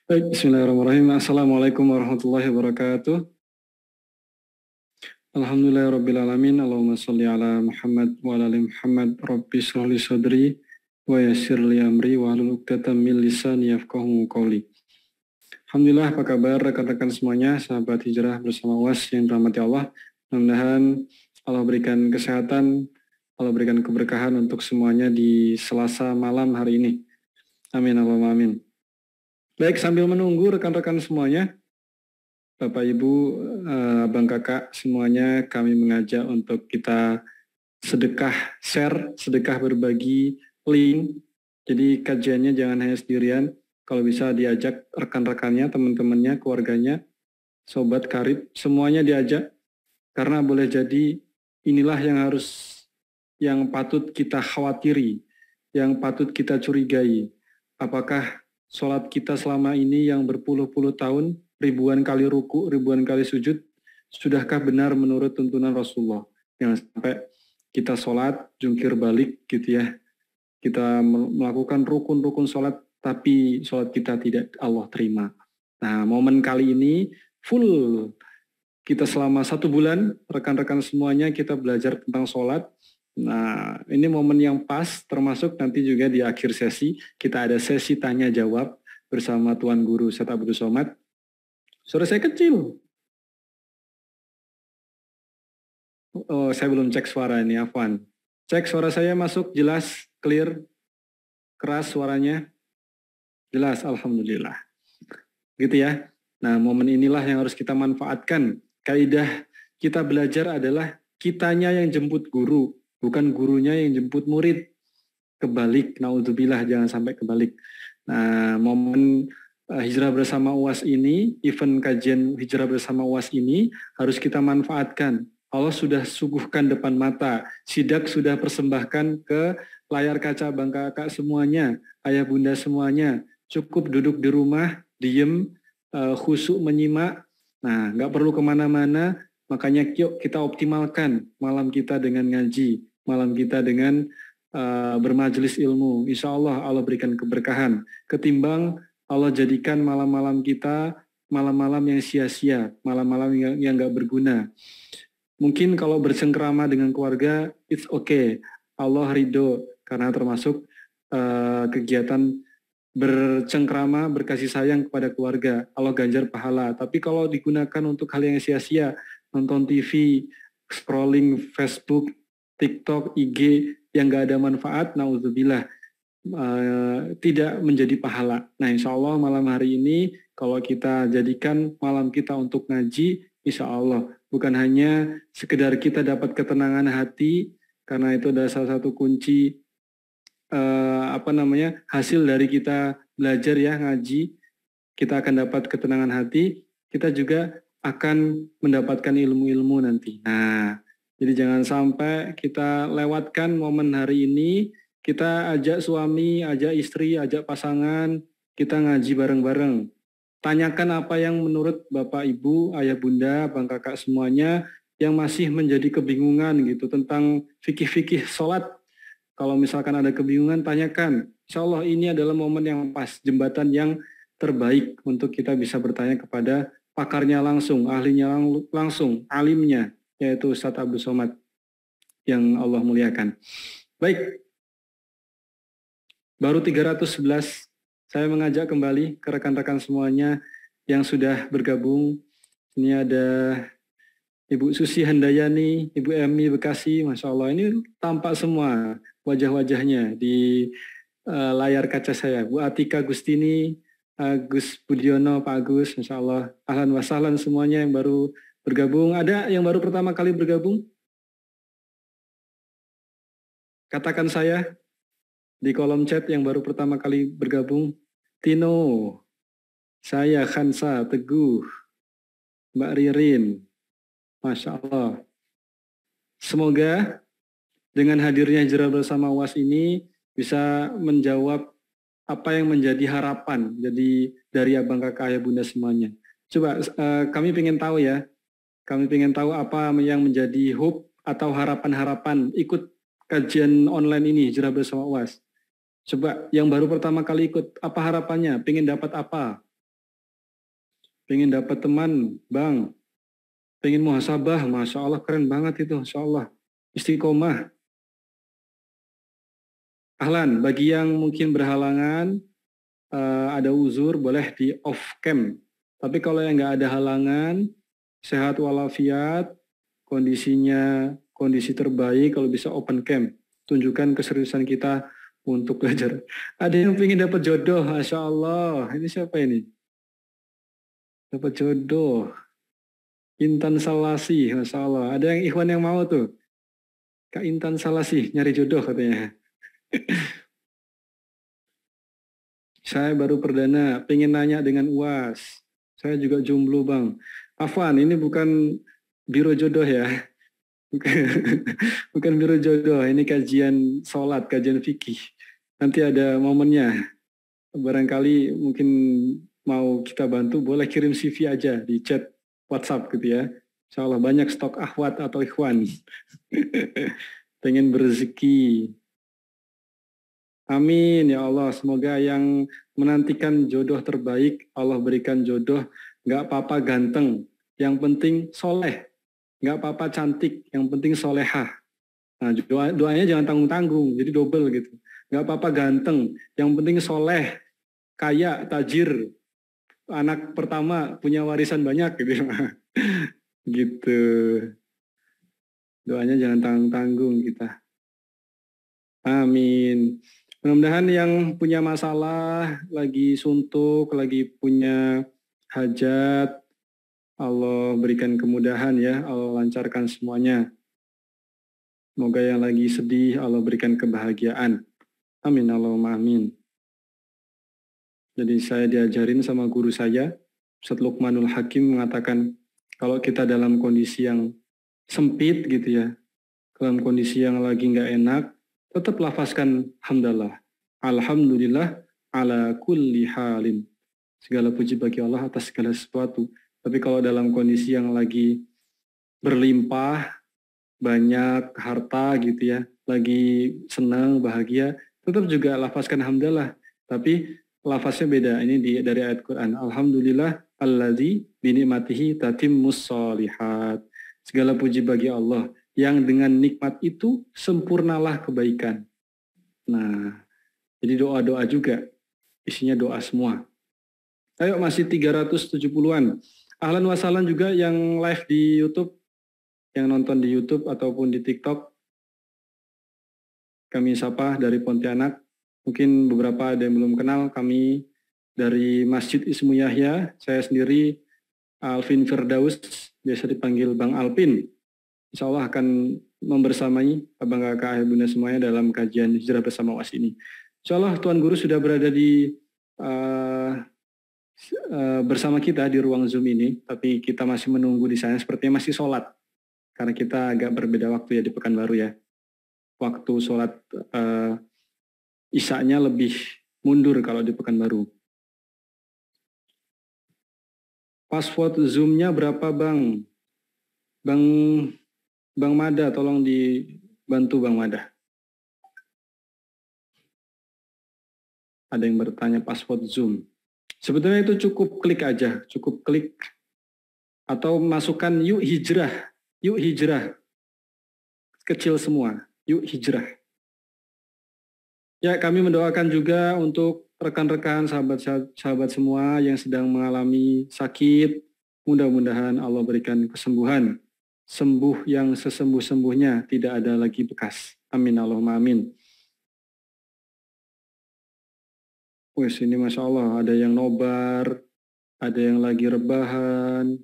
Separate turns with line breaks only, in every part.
Baik, bismillahirrahmanirrahim. Assalamualaikum warahmatullahi wabarakatuh. Alhamdulillahirrabbilalamin. Allahumma salli ala Muhammad wa ala ali Muhammad. Rabbi shrah li sadri wa yassir li amri wa hlul 'uqdatam min lisani yafqahu qawli. Alhamdulillah, apa kabar rekan-rekan semuanya, sahabat hijrah bersama UAS yang dirahmati Allah. Mudah-mudahan Allah berikan kesehatan, Allah berikan keberkahan untuk semuanya di Selasa malam hari ini. Amin, Allahumma amin. Baik, sambil menunggu rekan-rekan semuanya, Bapak Ibu, Abang Kakak semuanya, kami mengajak untuk kita sedekah share, sedekah berbagi link. Jadi kajiannya jangan hanya sendirian, kalau bisa diajak rekan-rekannya, teman-temannya, keluarganya, sobat karib, semuanya diajak. Karena boleh jadi inilah yang patut kita khawatiri, yang patut kita curigai. Apakah sholat kita selama ini yang berpuluh-puluh tahun, ribuan kali ruku, ribuan kali sujud, sudahkah benar menurut tuntunan Rasulullah? Jangan sampai kita sholat, jungkir balik gitu ya. Kita melakukan rukun-rukun sholat, tapi sholat kita tidak Allah terima. Nah, momen kali ini full kita selama 1 bulan, rekan-rekan semuanya kita belajar tentang sholat. Nah, ini momen yang pas, termasuk nanti juga di akhir sesi, kita ada sesi tanya jawab bersama Tuan Guru Ustaz Abdul Somad. Suara saya kecil. Oh, saya belum cek suara ini, Afwan. Cek suara saya masuk, jelas, clear, keras suaranya. Jelas, Alhamdulillah. Gitu ya. Nah, momen inilah yang harus kita manfaatkan. Kaidah kita belajar adalah kitanya yang jemput guru, bukan gurunya yang jemput murid. Kebalik, naudzubillah, jangan sampai kebalik. Nah, momen hijrah bersama UAS ini, event kajian hijrah bersama UAS ini harus kita manfaatkan. Allah sudah suguhkan depan mata, sidak sudah persembahkan ke layar kaca Bang Kakak semuanya, ayah bunda semuanya, cukup duduk di rumah, diem, khusyuk menyimak. Nah, nggak perlu kemana-mana, makanya yuk kita optimalkan malam kita dengan ngaji, malam kita dengan bermajelis ilmu. Insya Allah Allah berikan keberkahan. Ketimbang Allah jadikan malam-malam kita malam-malam yang sia-sia, malam-malam yang nggak berguna. Mungkin kalau bersengkrama dengan keluarga, it's okay. Allah ridho, karena termasuk kegiatan bercengkrama, berkasih sayang kepada keluarga. Allah ganjar pahala. Tapi kalau digunakan untuk hal yang sia-sia, nonton TV, scrolling Facebook, TikTok, IG, yang nggak ada manfaat, naudzubillah, tidak menjadi pahala. Nah, insya Allah malam hari ini, kalau kita jadikan malam kita untuk ngaji, insya Allah, bukan hanya sekedar kita dapat ketenangan hati, karena itu adalah salah satu kunci hasil dari kita belajar ya ngaji, kita akan dapat ketenangan hati, kita juga akan mendapatkan ilmu-ilmu nanti. Nah, jadi jangan sampai kita lewatkan momen hari ini, kita ajak suami, ajak istri, ajak pasangan, kita ngaji bareng-bareng. Tanyakan apa yang menurut Bapak, Ibu, Ayah, Bunda, Bang Kakak semuanya yang masih menjadi kebingungan gitu tentang fikih-fikih sholat. Kalau misalkan ada kebingungan, tanyakan. Insya Allah ini adalah momen yang pas, jembatan yang terbaik untuk kita bisa bertanya kepada pakarnya langsung, ahlinya langsung, alimnya, yaitu Ustaz Abdul Somad yang Allah muliakan. Baik, baru 311, saya mengajak kembali ke rekan-rekan semuanya yang sudah bergabung. Ini ada Ibu Susi Handayani, Ibu Emi Bekasi, Masya Allah, ini tampak semua wajah-wajahnya di layar kaca saya. Bu Atika Gustini, Gus Budiono, Pak Agus, Masya Allah, ahlan wa sahlan semuanya yang baru bergabung. Ada yang baru pertama kali bergabung? Katakan saya di kolom chat yang baru pertama kali bergabung. Tino, saya Khansa, Teguh, Mbak Ririn, Masya Allah. Semoga dengan hadirnya hijrah bersama UAS ini bisa menjawab apa yang menjadi harapan jadi dari Abang Kakak Ayah Bunda semuanya. Coba kami ingin tahu ya, kami ingin tahu apa yang menjadi hope atau harapan-harapan ikut kajian online ini hijrah bersama UAS. Coba yang baru pertama kali ikut, apa harapannya? Pengen dapat apa? Pengen dapat teman, Bang. Pengen muhasabah, Masya Allah, keren banget itu, Masya Allah. Istiqomah. Ahlan, bagi yang mungkin berhalangan, ada uzur, boleh di off cam. Tapi kalau yang nggak ada halangan, sehat walafiat, kondisinya kondisi terbaik, kalau bisa open cam. Tunjukkan keseriusan kita untuk belajar. Ada yang pengen dapat jodoh, Masya Allah. Ini siapa ini? Dapat jodoh. Intan Salasi, Masya Allah. Ada yang ikhwan yang mau tuh. Kak Intan Salasi, nyari jodoh katanya. Saya baru perdana, pengen nanya dengan UAS. Saya juga jomblo, Bang. Afwan, ini bukan biro jodoh ya. Bukan, bukan biro jodoh, ini kajian sholat, kajian fikih. Nanti ada momennya. Barangkali mungkin mau kita bantu, boleh kirim CV aja di chat WhatsApp gitu ya. Insya Allah banyak stok akhwat atau ikhwan. Pengen berezeki. Amin ya Allah, semoga yang menantikan jodoh terbaik, Allah berikan jodoh, nggak apa-apa ganteng, yang penting soleh, nggak apa-apa cantik, yang penting solehah. Nah, doanya jangan tanggung-tanggung, jadi double gitu. Nggak apa-apa ganteng, yang penting soleh, kaya, tajir, anak pertama punya warisan banyak gitu. Gitu. Doanya jangan tanggung-tanggung kita. Amin. Mudah-mudahan yang punya masalah, lagi suntuk, lagi punya hajat, Allah berikan kemudahan ya, Allah lancarkan semuanya. Semoga yang lagi sedih, Allah berikan kebahagiaan. Amin, Allahumma amin. Jadi saya diajarin sama guru saya, Ustadz Luqmanul Hakim mengatakan, kalau kita dalam kondisi yang sempit gitu ya, dalam kondisi yang lagi nggak enak, tetap lafazkan hamdalah. Alhamdulillah ala kulli halin. Segala puji bagi Allah atas segala sesuatu. Tapi kalau dalam kondisi yang lagi berlimpah, banyak harta gitu ya, lagi senang, bahagia, tetap juga lafazkan hamdalah. Tapi lafaznya beda. Ini dari ayat Quran. Alhamdulillah alladzi binikmatihi tatimmus sholihat. Segala puji bagi Allah yang dengan nikmat itu sempurnalah kebaikan. Nah, jadi doa-doa juga. Isinya doa semua. Ayo masih 370-an. Ahlan wasalan juga yang live di YouTube, yang nonton di YouTube ataupun di TikTok. Kami sapa dari Pontianak. Mungkin beberapa ada yang belum kenal, kami dari Masjid Ismu Yahya. Saya sendiri Alvin Firdaus, biasa dipanggil Bang Alpin. Insya Allah akan membersamai abang kakak bunda semuanya dalam kajian hijrah bersama UAS ini. Insya Allah Tuan Guru sudah berada di bersama kita di ruang Zoom ini, tapi kita masih menunggu di sana, sepertinya masih sholat. Karena kita agak berbeda waktu ya di Pekanbaru ya. Waktu sholat Isya-nya lebih mundur kalau di Pekanbaru. Password Zoom-nya berapa Bang? Bang Mada, tolong dibantu Bang Mada. Ada yang bertanya password Zoom. Sebetulnya itu cukup klik aja, cukup klik. Atau masukkan yuk hijrah. Kecil semua, yuk hijrah. Ya, kami mendoakan juga untuk rekan-rekan, sahabat-sahabat semua yang sedang mengalami sakit. Mudah-mudahan Allah berikan kesembuhan. Sembuh yang sesembuh-sembuhnya, tidak ada lagi bekas. Amin, Allahumma amin. Wes ini Masya Allah, ada yang nobar, ada yang lagi rebahan,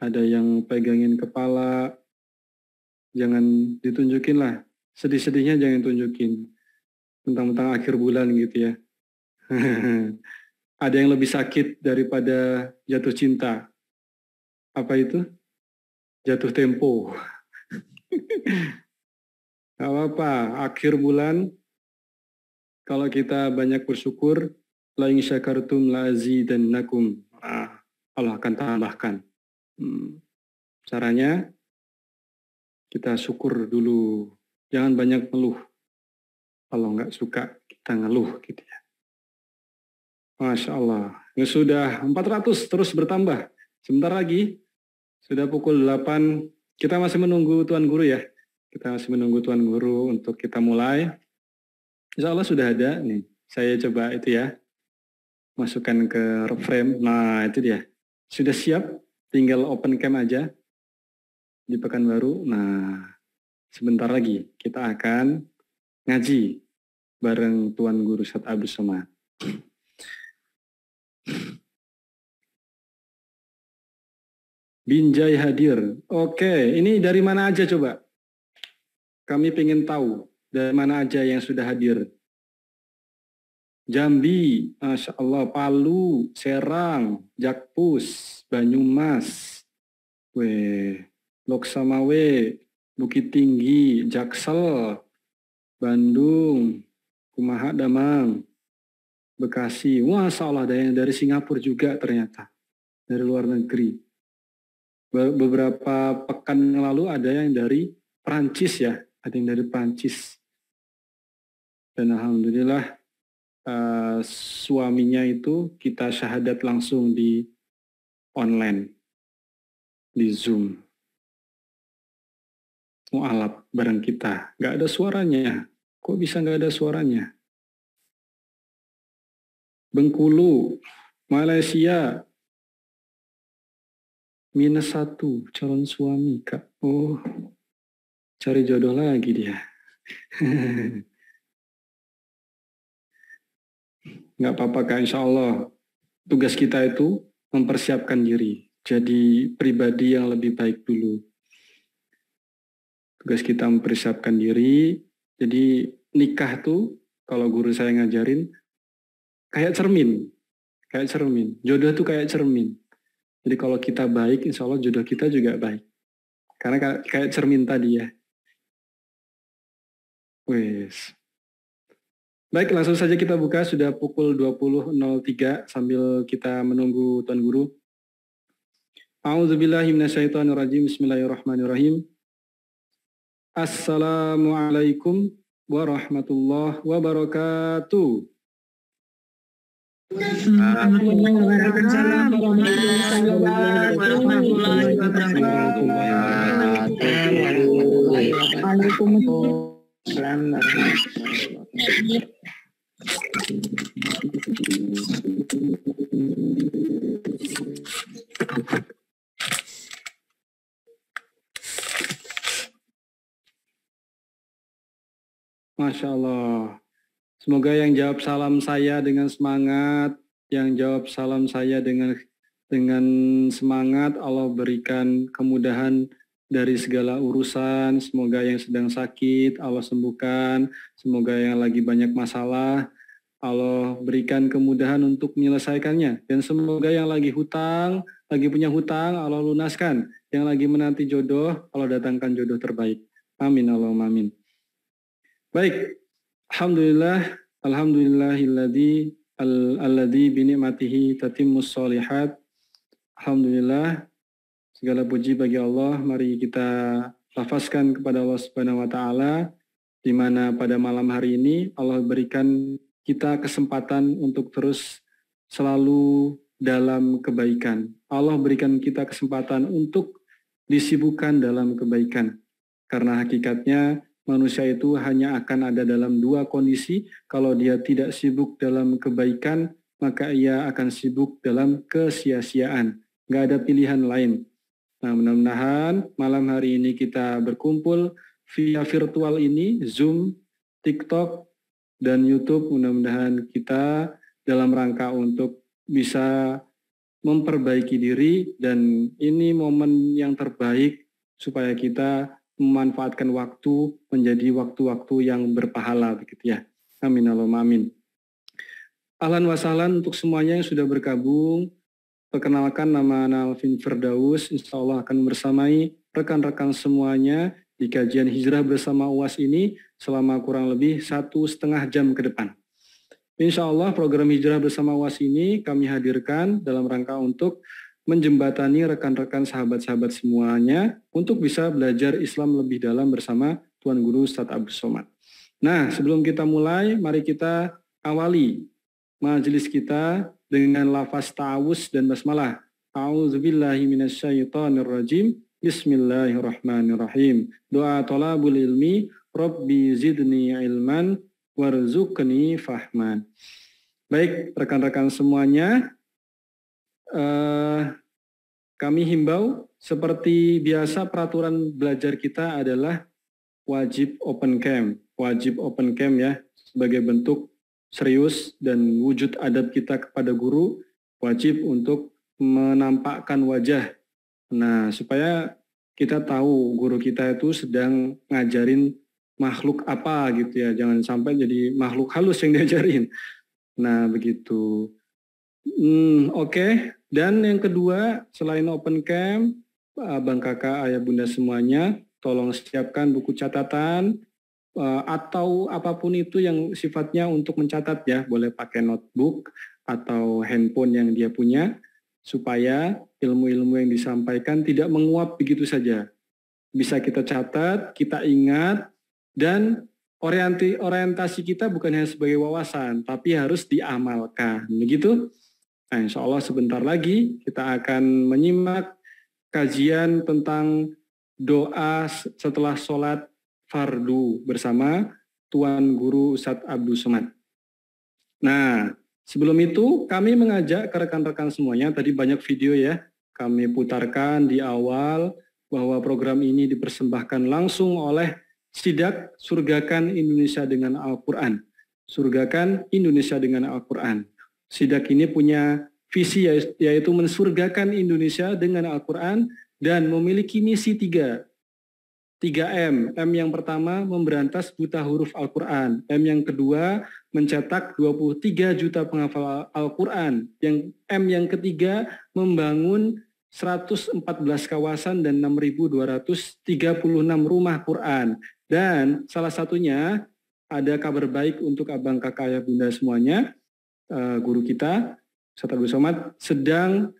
ada yang pegangin kepala. Jangan ditunjukin lah, sedih-sedihnya jangan tunjukin. Tentang akhir bulan gitu ya. Ada yang lebih sakit daripada jatuh cinta. Apa itu? Jatuh tempo. Gak apa-apa, akhir bulan kalau kita banyak bersyukur, la in syakartum la azidannakum. Allah akan tambahkan. Caranya kita syukur dulu. Jangan banyak ngeluh. Kalau nggak suka kita ngeluh gitu ya. Masya Allah. Ya sudah 400 terus bertambah. Sebentar lagi, sudah pukul 8. Kita masih menunggu Tuan Guru ya. Kita masih menunggu Tuan Guru untuk kita mulai. Insya Allah sudah ada nih. Saya coba itu ya. Masukkan ke frame. Nah itu dia. Sudah siap. Tinggal open cam aja. Di Pekanbaru. Nah sebentar lagi kita akan ngaji bareng Tuan Guru Ustadz Abdus Somad. Binjai hadir. Oke, ini dari mana aja coba? Kami pengen tahu dari mana aja yang sudah hadir. Jambi, Masya Allah, Palu, Serang, Jakpus, Banyumas, Loksamawe, Bukit Tinggi, Jaksel, Bandung, Kumaha Damang, Bekasi. Masya Allah, ada yang dari Singapura juga ternyata. Dari luar negeri. Beberapa pekan yang lalu ada yang dari Prancis ya. Ada yang dari Prancis. Dan Alhamdulillah suaminya itu kita syahadat langsung di online. Di Zoom. Mu'alaf bareng kita. Nggak ada suaranya. Kok bisa nggak ada suaranya? Bengkulu, Malaysia, -1 calon suami Kak. Oh, cari jodoh lagi dia. Nggak apa-apa Kak, insya Allah. Tugas kita itu mempersiapkan diri. Jadi pribadi yang lebih baik dulu. Tugas kita mempersiapkan diri. Jadi nikah tuh, kalau guru saya ngajarin, kayak cermin. Kayak cermin. Jodoh tuh kayak cermin. Jadi kalau kita baik, insya Allah jodoh kita juga baik. Karena kayak cermin tadi ya. Wes. Baik, langsung saja kita buka. Sudah pukul 20.03 sambil kita menunggu Tuan Guru. A'udzubillahi minasyaitonirrajim. Bismillahirrahmanirrahim. Assalamualaikum warahmatullahi wabarakatuh.
Waalaikumsalam warahmatullahi wabarakatuh.
Masya Allah. Semoga yang jawab salam saya dengan semangat, yang jawab salam saya dengan semangat, Allah berikan kemudahan dari segala urusan. Semoga yang sedang sakit, Allah sembuhkan. Semoga yang lagi banyak masalah, Allah berikan kemudahan untuk menyelesaikannya. Dan semoga yang lagi hutang, lagi punya hutang, Allah lunaskan. Yang lagi menanti jodoh, Allah datangkan jodoh terbaik. Amin, Allahumma amin. Baik. Alhamdulillahilladzi bi ni'matihi tatimmus sholihat. Alhamdulillah, segala puji bagi Allah. Mari kita lafazkan kepada Allah Subhanahu wa taala, di mana pada malam hari ini Allah berikan kita kesempatan untuk terus selalu dalam kebaikan. Allah berikan kita kesempatan untuk disibukkan dalam kebaikan. Karena hakikatnya manusia itu hanya akan ada dalam dua kondisi. Kalau dia tidak sibuk dalam kebaikan, maka ia akan sibuk dalam kesia-siaan. Nggak ada pilihan lain. Nah, mudah-mudahan malam hari ini kita berkumpul via virtual ini, Zoom, TikTok, dan YouTube. Mudah-mudahan kita dalam rangka untuk bisa memperbaiki diri, dan ini momen yang terbaik supaya kita memanfaatkan waktu menjadi waktu-waktu yang berpahala begitu ya. Amin Allahumma amin. Ahlan wa sahlan untuk semuanya yang sudah bergabung. Perkenalkan, nama Alvin Firdaus. Insya Allah akan bersamai rekan-rekan semuanya di kajian hijrah bersama UAS ini selama kurang lebih 1,5 jam ke depan. Insya Allah program hijrah bersama UAS ini kami hadirkan dalam rangka untuk menjembatani rekan-rekan sahabat-sahabat semuanya untuk bisa belajar Islam lebih dalam bersama Tuan Guru Ustadz Abdus Somad. Nah, sebelum kita mulai, mari kita awali majelis kita dengan lafaz ta'awuz dan basmalah. A'udzubillahi minasyaitonirrajim. Bismillahirrahmanirrahim. Doa thalabul ilmi, Rabbi zidni ilman warzuqni fahman. Baik, rekan-rekan semuanya, kami himbau seperti biasa peraturan belajar kita adalah wajib open cam. Wajib open cam ya, sebagai bentuk serius dan wujud adab kita kepada guru, wajib untuk menampakkan wajah. Nah, supaya kita tahu guru kita itu sedang ngajarin makhluk apa gitu ya, jangan sampai jadi makhluk halus yang diajarin. Nah, begitu. Oke. Dan yang kedua, selain open cam, abang kakak, ayah bunda semuanya, tolong siapkan buku catatan atau apapun itu yang sifatnya untuk mencatat ya, boleh pakai notebook atau handphone yang dia punya, supaya ilmu-ilmu yang disampaikan tidak menguap begitu saja. Bisa kita catat, kita ingat, dan orientasi kita bukan hanya sebagai wawasan, tapi harus diamalkan. Begitu? Nah, insya Allah sebentar lagi kita akan menyimak kajian tentang doa setelah sholat fardu bersama Tuan Guru Ustadz Abdul Somad. Nah, sebelum itu kami mengajak ke rekan-rekan semuanya, tadi banyak video ya, kami putarkan di awal bahwa program ini dipersembahkan langsung oleh Sidak Surgakan Indonesia dengan Al-Quran. Surgakan Indonesia dengan Al-Quran. Sidak ini punya visi yaitu mensurgakan Indonesia dengan Al-Quran dan memiliki misi 3M. M yang pertama memberantas buta huruf Al-Quran. M yang kedua mencetak 23 juta penghafal Al-Quran. Yang M yang ketiga membangun 114 kawasan dan 6.236 rumah Quran. Dan salah satunya ada kabar baik untuk abang kakak ayah bunda semuanya. Guru kita, Ustadz Abdul Somad, sedang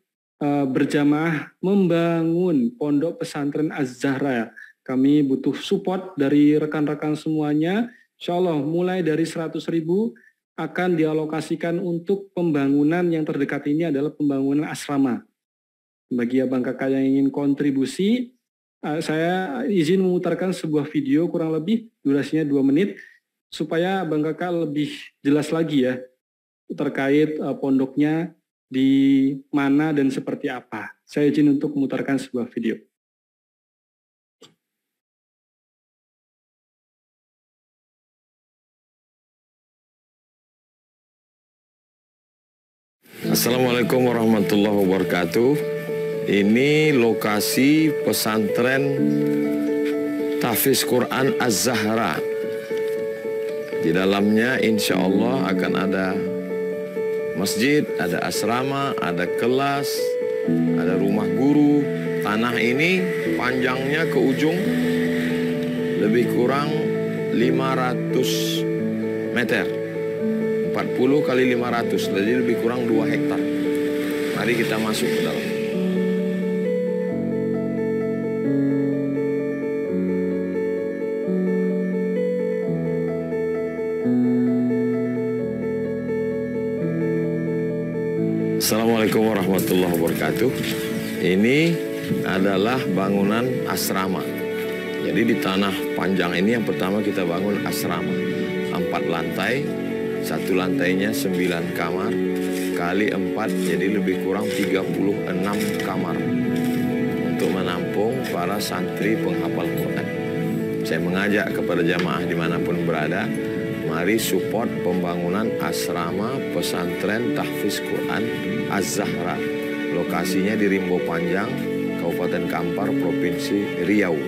berjamaah membangun pondok pesantren Az-Zahra. Kami butuh support dari rekan-rekan semuanya. Insya Allah mulai dari 100.000 akan dialokasikan untuk pembangunan yang terdekat ini adalah pembangunan asrama. Bagi abang kakak yang ingin kontribusi, saya izin memutarkan sebuah video kurang lebih durasinya 2 menit supaya abang kakak lebih jelas lagi ya terkait pondoknya di mana dan seperti apa. Saya izin untuk memutarkan sebuah video.
Assalamualaikum warahmatullahi wabarakatuh. Ini lokasi pesantren Tahfiz Quran Az-Zahra. Di dalamnya insya Allah akan ada masjid, ada asrama, ada kelas, ada rumah guru. Tanah ini panjangnya ke ujung lebih kurang 500 meter. 40 kali 500, jadi lebih kurang 2 hektar. Mari kita masuk ke dalam. Assalamualaikum warahmatullahi wabarakatuh. Ini adalah bangunan asrama. Jadi di tanah panjang ini yang pertama kita bangun asrama. 4 lantai, 1 lantainya 9 kamar, kali 4 jadi lebih kurang 36 kamar untuk menampung para santri penghafal Quran. Saya mengajak kepada jamaah dimanapun berada, mari support pembangunan asrama pesantren Tahfiz Quran Az-Zahra. Lokasinya di Rimbo Panjang, Kabupaten Kampar, Provinsi Riau.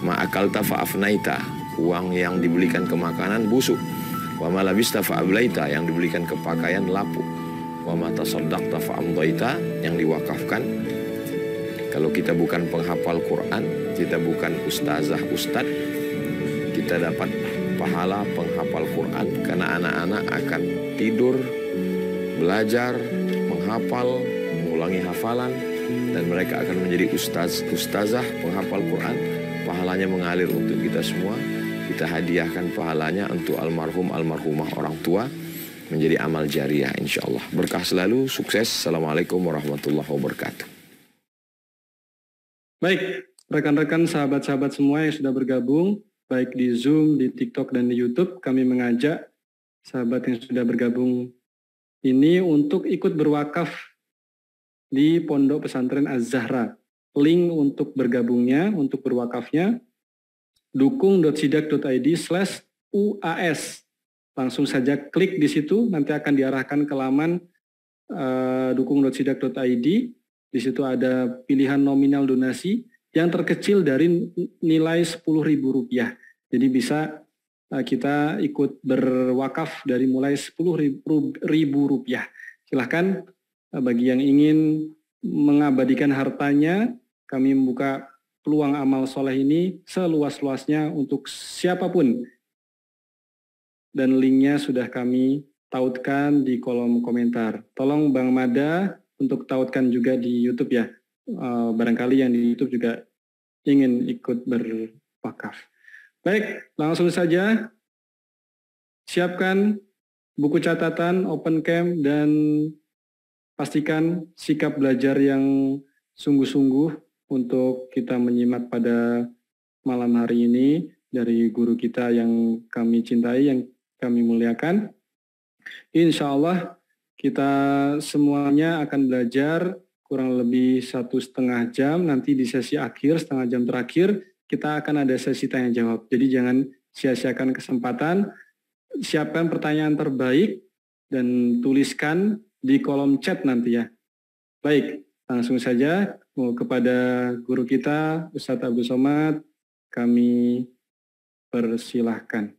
Ma'akalta fa'afnaita, uang yang dibelikan ke makanan busuk. Wa ma labista fa'ablaita, yang dibelikan ke pakaian lapuk. Wa ma tasaddaqta fa'amdaita, yang diwakafkan. Kalau kita bukan penghafal Quran, kita bukan ustazah ustad, kita dapat pahala penghafal Quran karena anak-anak akan tidur, belajar, menghafal, mengulangi hafalan, dan mereka akan menjadi ustazah penghafal Quran. Pahalanya mengalir untuk kita semua. Kita hadiahkan pahalanya untuk almarhum almarhumah orang tua. menjadi amal jariah insya Allah. Berkah selalu, sukses. Assalamualaikum warahmatullahi wabarakatuh.
Baik, rekan-rekan sahabat-sahabat semua yang sudah bergabung, baik di Zoom, di TikTok, dan di YouTube, kami mengajak sahabat yang sudah bergabung ini untuk ikut berwakaf di Pondok Pesantren Az-Zahra. Link untuk bergabungnya, untuk berwakafnya, dukung.sidak.id/UAS. Langsung saja klik di situ, nanti akan diarahkan ke laman dukung.sidak.id. Di situ ada pilihan nominal donasi yang terkecil dari nilai Rp10.000. Jadi bisa kita ikut berwakaf dari mulai Rp10.000. Silahkan bagi yang ingin mengabadikan hartanya, kami membuka peluang amal soleh ini seluas-luasnya untuk siapapun. Dan linknya sudah kami tautkan di kolom komentar. Tolong Bang Mada untuk tautkan juga di YouTube ya. Barangkali yang di YouTube juga ingin ikut berwakaf. Baik, langsung saja. Siapkan buku catatan, open cam, dan pastikan sikap belajar yang sungguh-sungguh untuk kita menyimak pada malam hari ini dari guru kita yang kami cintai, yang kami muliakan. Insya Allah kita semuanya akan belajar kurang lebih 1,5 jam. Nanti di sesi akhir, setengah jam terakhir, kita akan ada sesi tanya jawab. Jadi jangan sia-siakan kesempatan. Siapkan pertanyaan terbaik dan tuliskan di kolom chat nanti ya. Baik, langsung saja kepada guru kita, Ustadz Abdul Somad, kami persilahkan.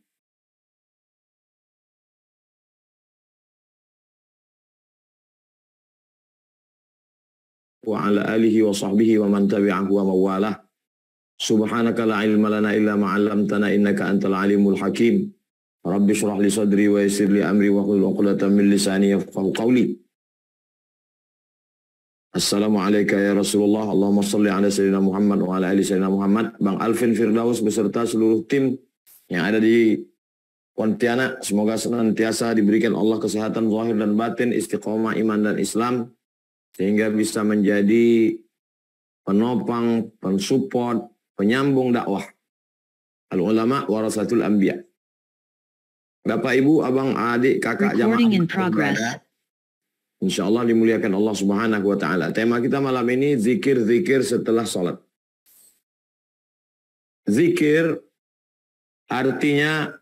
Wa ala alihi wa sahbihi wa man tabi'ahu wa mawalah. Subhanaka la ilma lana illa ma 'allamtana innaka antal alimul hakim. Rabbi shrah li sadri wa yassir li amri wa hlul 'uqdatam min lisani yafqahu qawli. Assalamualaikum ya Rasulullah. Allahumma shalli ala sayyidina Muhammad wa ala ali sayyidina Muhammad. Bang Alvin Firdaus beserta seluruh tim yang ada di Pontianak, semoga senantiasa diberikan Allah kesehatan zahir dan batin, istiqomah iman dan Islam, sehingga bisa menjadi penopang, pensupport, penyambung dakwah. Al-ulama warasatul anbiya. Bapak, Ibu, Abang, Adik, Kakak, jamaah, insya Allah dimuliakan Allah Subhanahu wa Ta'ala. Tema kita malam ini zikir-zikir setelah sholat. Zikir artinya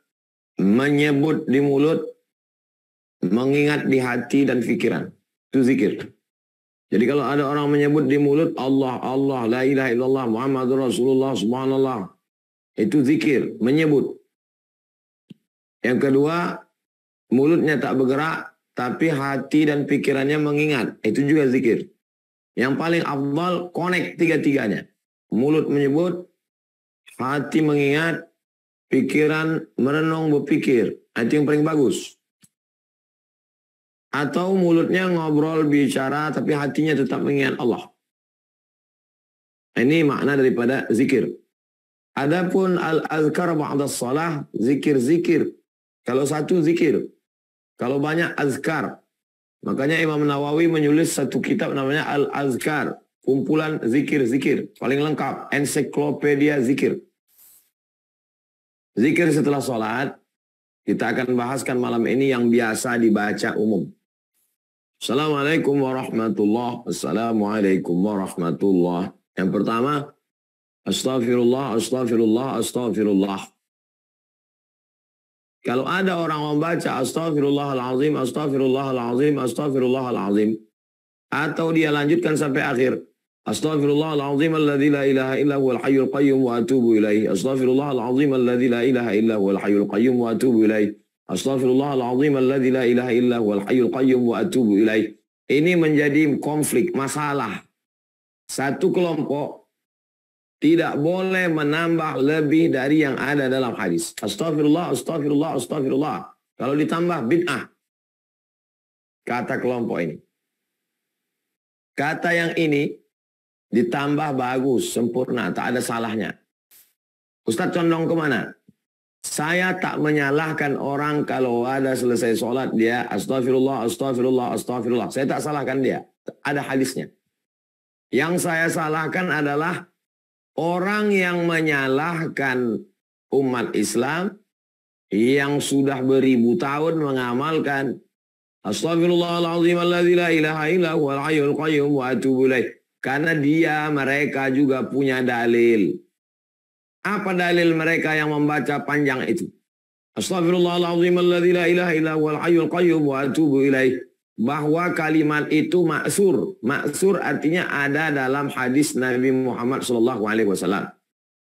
menyebut di mulut, mengingat di hati dan pikiran. Itu zikir. Jadi kalau ada orang menyebut di mulut Allah, Allah, la ilaha illallah, Muhammadur Rasulullah, subhanallah. Itu zikir, menyebut. Yang kedua, mulutnya tak bergerak, tapi hati dan pikirannya mengingat. Itu juga zikir. Yang paling afdal, connect tiga-tiganya. Mulut menyebut, hati mengingat, pikiran merenung berpikir. Itu yang paling bagus. Atau mulutnya ngobrol, bicara, tapi hatinya tetap mengingat Allah. Ini makna daripada zikir. Adapun al-azkar ba'da shalah, zikir-zikir. Kalau satu zikir, kalau banyak azkar. Makanya Imam Nawawi menulis satu kitab namanya Al-Azkar. Kumpulan zikir-zikir. Paling lengkap. Ensiklopedia zikir. Zikir setelah sholat. Kita akan bahaskan malam ini yang biasa dibaca umum. Assalamualaikum warahmatullahi wabarakatuh. Assalamualaikum warahmatullahi wabarakatuh. Yang pertama, astagfirullah, astagfirullah, astagfirullah. Kalau ada orang membaca astagfirullahalazim, astagfirullahalazim, astagfirullahalazim, atau dia lanjutkan sampai akhir, astagfirullahalazim alladzi la ilaha illa huwal hayyul qayyum wa atubu ilaih, astagfirullahalazim alladzi la ilaha illa huwal hayyul qayyum wa atubu ilaih, astagfirullahalazim alladzi la ilaha illa huwal hayyul qayyum wa atubu ilaih. Ini menjadi konflik, masalah. Satu kelompok tidak boleh menambah lebih dari yang ada dalam hadis. Astagfirullah, astagfirullah, astagfirullah. Kalau ditambah bid'ah. Kata kelompok ini. Kata yang ini ditambah bagus, sempurna, tak ada salahnya. Ustadz condong kemana? Saya tak menyalahkan orang kalau ada selesai sholat dia astagfirullah, astagfirullah, astagfirullah. Saya tak salahkan dia. Ada hadisnya. Yang saya salahkan adalah orang yang menyalahkan umat Islam yang sudah beribu tahun mengamalkan astagfirullahaladzim alladzi la ilaha illa huwal hayyul qayyum wa atubu ilaih. Karena mereka juga punya dalil. Apa dalil mereka yang membaca panjang itu? Astaghfirullahaladzim alladzi la ilaha illa huwal hayyul qayyum wa atubu ilaih. Bahwa kalimat itu maksur. Maksur artinya ada dalam hadis Nabi Muhammad SAW.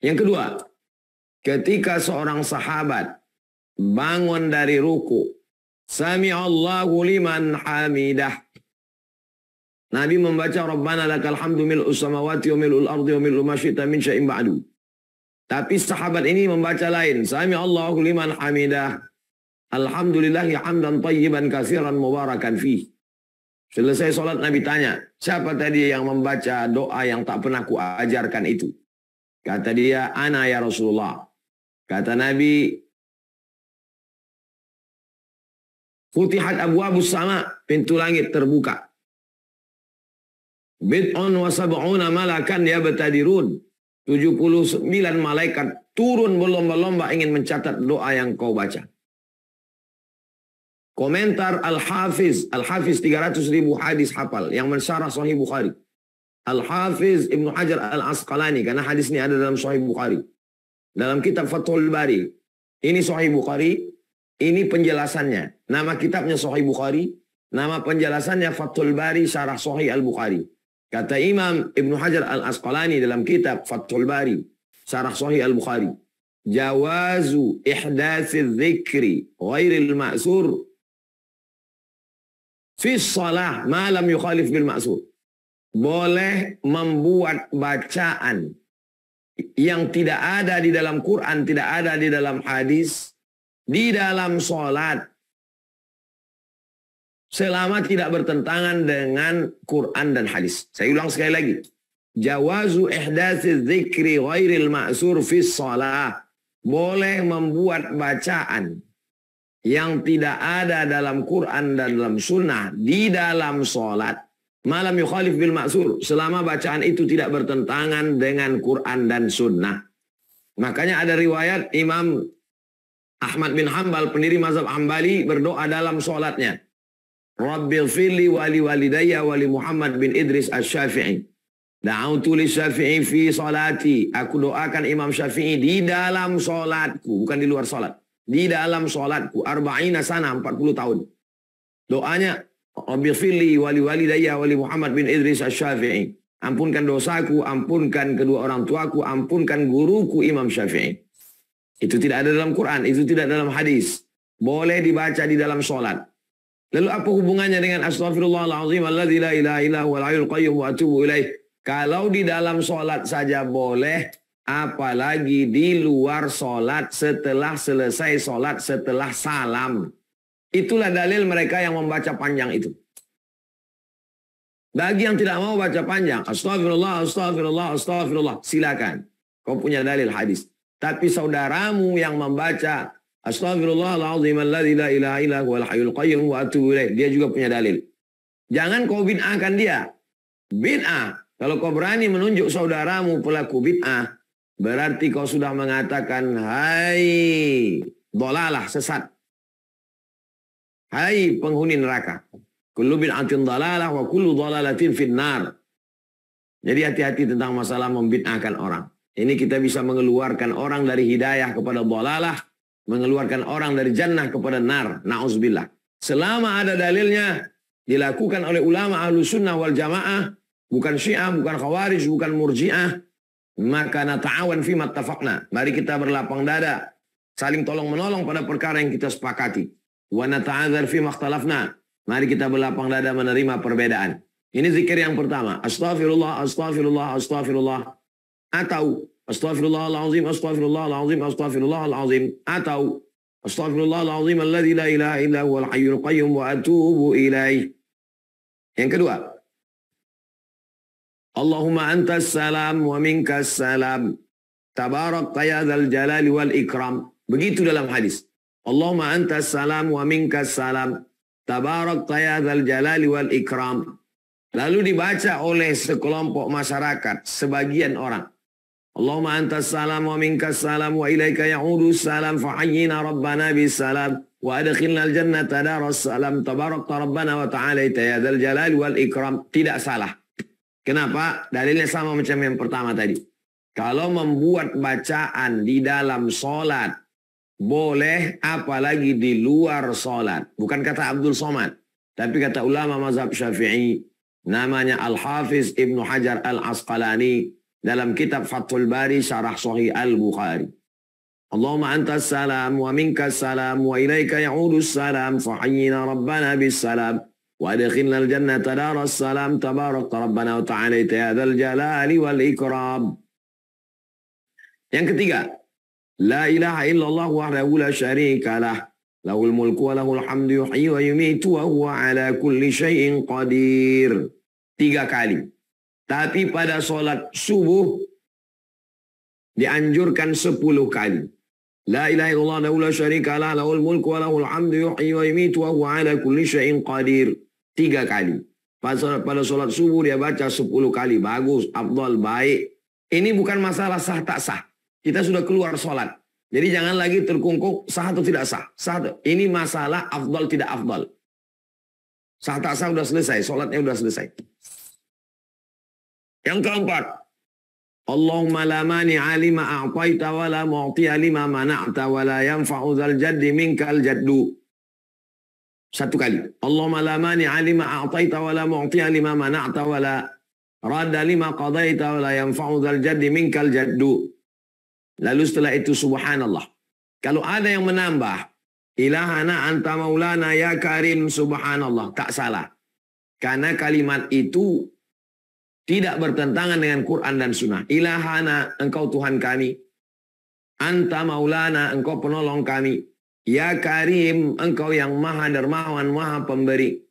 Yang kedua, ketika seorang sahabat bangun dari ruku, Sami'allahu liman hamidah. Nabi membaca Rabbana lakal hamdu mil'us samawati wa mil'ul ardi wa mil'u ma syi'ta min syai'in ba'du. Tapi sahabat ini membaca lain. Sami'allahu liman hamidah. Alhamdulillahi hamdan tayyiban katsiran mubarakan fih. Selesai sholat Nabi tanya, siapa tadi yang membaca doa yang tak pernah kuajarkan itu? Kata dia, ana ya Rasulullah. Kata Nabi, futihat abwabus sama, pintu langit terbuka. Bid'un wa sab'una malakan yabtadirun. 79 malaikat turun berlomba-lomba ingin mencatat doa yang kau baca. Komentar Al-Hafiz 300.000 hadis hafal yang mensyarah Sahih Bukhari. Al-Hafiz Ibnu Hajar Al-Asqalani, karena hadis ini ada dalam Sahih Bukhari. Dalam kitab Fathul Bari. Ini Sahih Bukhari, ini penjelasannya. Nama kitabnya Sahih Bukhari, nama penjelasannya Fathul Bari Syarah Sahih Al-Bukhari. Kata Imam Ibnu Hajar Al-Asqalani dalam kitab Fathul Bari, Syarah Sahih Al-Bukhari, jawazu ihdatsi dzikri ghairil ma'sur fi shalah ma lam yukhalif bil ma'sur. Boleh membuat bacaan yang tidak ada di dalam Quran, tidak ada di dalam hadis, di dalam sholat, selama tidak bertentangan dengan Quran dan hadis. Saya ulang sekali lagi. Jawazu ihdatsi dzikri ghairil ma'sur fi shalah. Boleh membuat bacaan yang tidak ada dalam Quran dan dalam sunnah di dalam sholat. Malam yukhalif bil ma'sur. Selama bacaan itu tidak bertentangan dengan Quran dan sunnah. Makanya ada riwayat Imam Ahmad bin Hanbal, pendiri mazhab Hambali, berdoa dalam sholatnya. Rabbil firli wali walidayya wali Muhammad bin Idris Asy-Syafi'i. Da'autu li Syafi'i fi salati. Aku doakan Imam Syafi'i di dalam salatku, bukan di luar salat. Di dalam salatku 40 sana, 40 tahun. Doanya Rabbil firli wali walidayya wali Muhammad bin Idris Asy-Syafi'i. Ampunkan dosaku, ampunkan kedua orang tuaku, ampunkan guruku Imam Syafi'i. Itu tidak ada dalam Quran, itu tidak dalam hadis. Boleh dibaca di dalam salat. Lalu apa hubungannya dengan astaghfirullahaladzim alladzi la ilaha illa huwal hayyul qayyum wa atubu ilaih? Kalau di dalam sholat saja boleh, apalagi di luar sholat setelah selesai sholat, setelah salam. Itulah dalil mereka yang membaca panjang itu. Bagi yang tidak mau baca panjang, astagfirullah, astagfirullah, astagfirullah, silakan. Kau punya dalil hadis. Tapi saudaramu yang membaca Astaghfirullahaladzim alladzi la ilaha illa huwal hayyul qayyum wa atubu ilaih, dia juga punya dalil. Jangan kau bid'ahkan dia. Bid'ah. Kalau kau berani menunjuk saudaramu pelaku bid'ah, berarti kau sudah mengatakan, hai dhalalah, sesat. Hai penghuni neraka. Kullu bid'atin dhalalah wa kullu dhalalatin finnar. Jadi hati-hati tentang masalah membid'ahkan orang. Ini kita bisa mengeluarkan orang dari hidayah kepada dhalalah, mengeluarkan orang dari jannah kepada nar. Na'udzubillah. Selama ada dalilnya, dilakukan oleh ulama ahlu sunnah wal jamaah, bukan syiah, bukan khawarij, bukan murjiah, maka nata'awan fima attafaqna. Mari kita berlapang dada, saling tolong menolong pada perkara yang kita sepakati. Wa nata'adzar fima ikhtalafna. Mari kita berlapang dada menerima perbedaan. Ini zikir yang pertama. Astaghfirullah, astaghfirullah, astaghfirullah. Atau astaghfirullahaladzim, astaghfirullahaladzim, astaghfirullahaladzim. Atau astaghfirullahaladzim alladzi la ilaha illa huwal hayyul qayyum wa atubu ilaih. Yang kedua, Allahumma antas salam wa minkas salam. Tabarak ya dzal jalali wal ikram. Begitu dalam hadis. Allahumma antas salam wa minkas salam. Tabarakta ya dzal jalali wal ikram. Lalu dibaca oleh sekelompok masyarakat, sebagian orang. Allahumma antas salam wa minkas salam wa ilaika ya'udus salam fahayyina rabbana bis salam wa adkhilna al-jannata daras salam tabarakta rabbana wa ta'alaita ya dzal jalali wal ikram. Tidak salah. Kenapa? Dalilnya sama macam yang pertama tadi. Kalau membuat bacaan di dalam sholat boleh, apalagi di luar sholat. Bukan kata Abdul Somad, tapi kata ulama mazhab Syafi'i, namanya Al-Hafiz Ibnu Hajar Al-Asqalani dalam kitab Fathul Bari Syarah Sahih Al-Bukhari. Allahumma antas salam wa minkas salam wa ilaika ya'udus salam fahayyina rabbana bis salam wa adkhilna al-jannata daras salam tabarakta rabbana wa ta'alaita ya dzal jalali wal ikram. Yang ketiga, la ilaha illallah wahdahu la syarika lah, lahul mulku wa lahul hamdu yuhyi wa yumitu wa huwa ala kulli syai'in qadir. 3 kali. Tapi pada sholat subuh dianjurkan 10 kali. La ilaha illallah wahdahu la syarika lah, lahul mulku wa lahul hamdu yuhyi wa yumitu wa huwa ala kulli syai'in qadir. 3 kali. Pada sholat subuh dia baca 10 kali. Bagus, afdal, baik. Ini bukan masalah sah tak sah. Kita sudah keluar sholat. Jadi jangan lagi terkungkung sah atau tidak sah. Ini masalah afdal tidak afdal. Sah tak sah sudah selesai. Sholatnya sudah selesai. Yang keempat. Allahumma la mani'a lima a'taita wa la mu'ti'a lima mana'ta wa la yanfa'u dzal jaddi minkal jaddu. 1 kali. Allahumma la mani'a lima a'taita wa la mu'ti'a lima mana'ta wa la radda lima qadaita wa la yanfa'u dzal jaddi minkal jaddu. Lalu setelah itu subhanallah. Kalau ada yang menambah ilahana anta maulana ya karim subhanallah, tak salah. Karena kalimat itu tidak bertentangan dengan Quran dan Sunnah. Ilahana, engkau Tuhan kami. Anta maulana, engkau penolong kami. Ya karim, engkau yang maha dermawan, maha pemberi.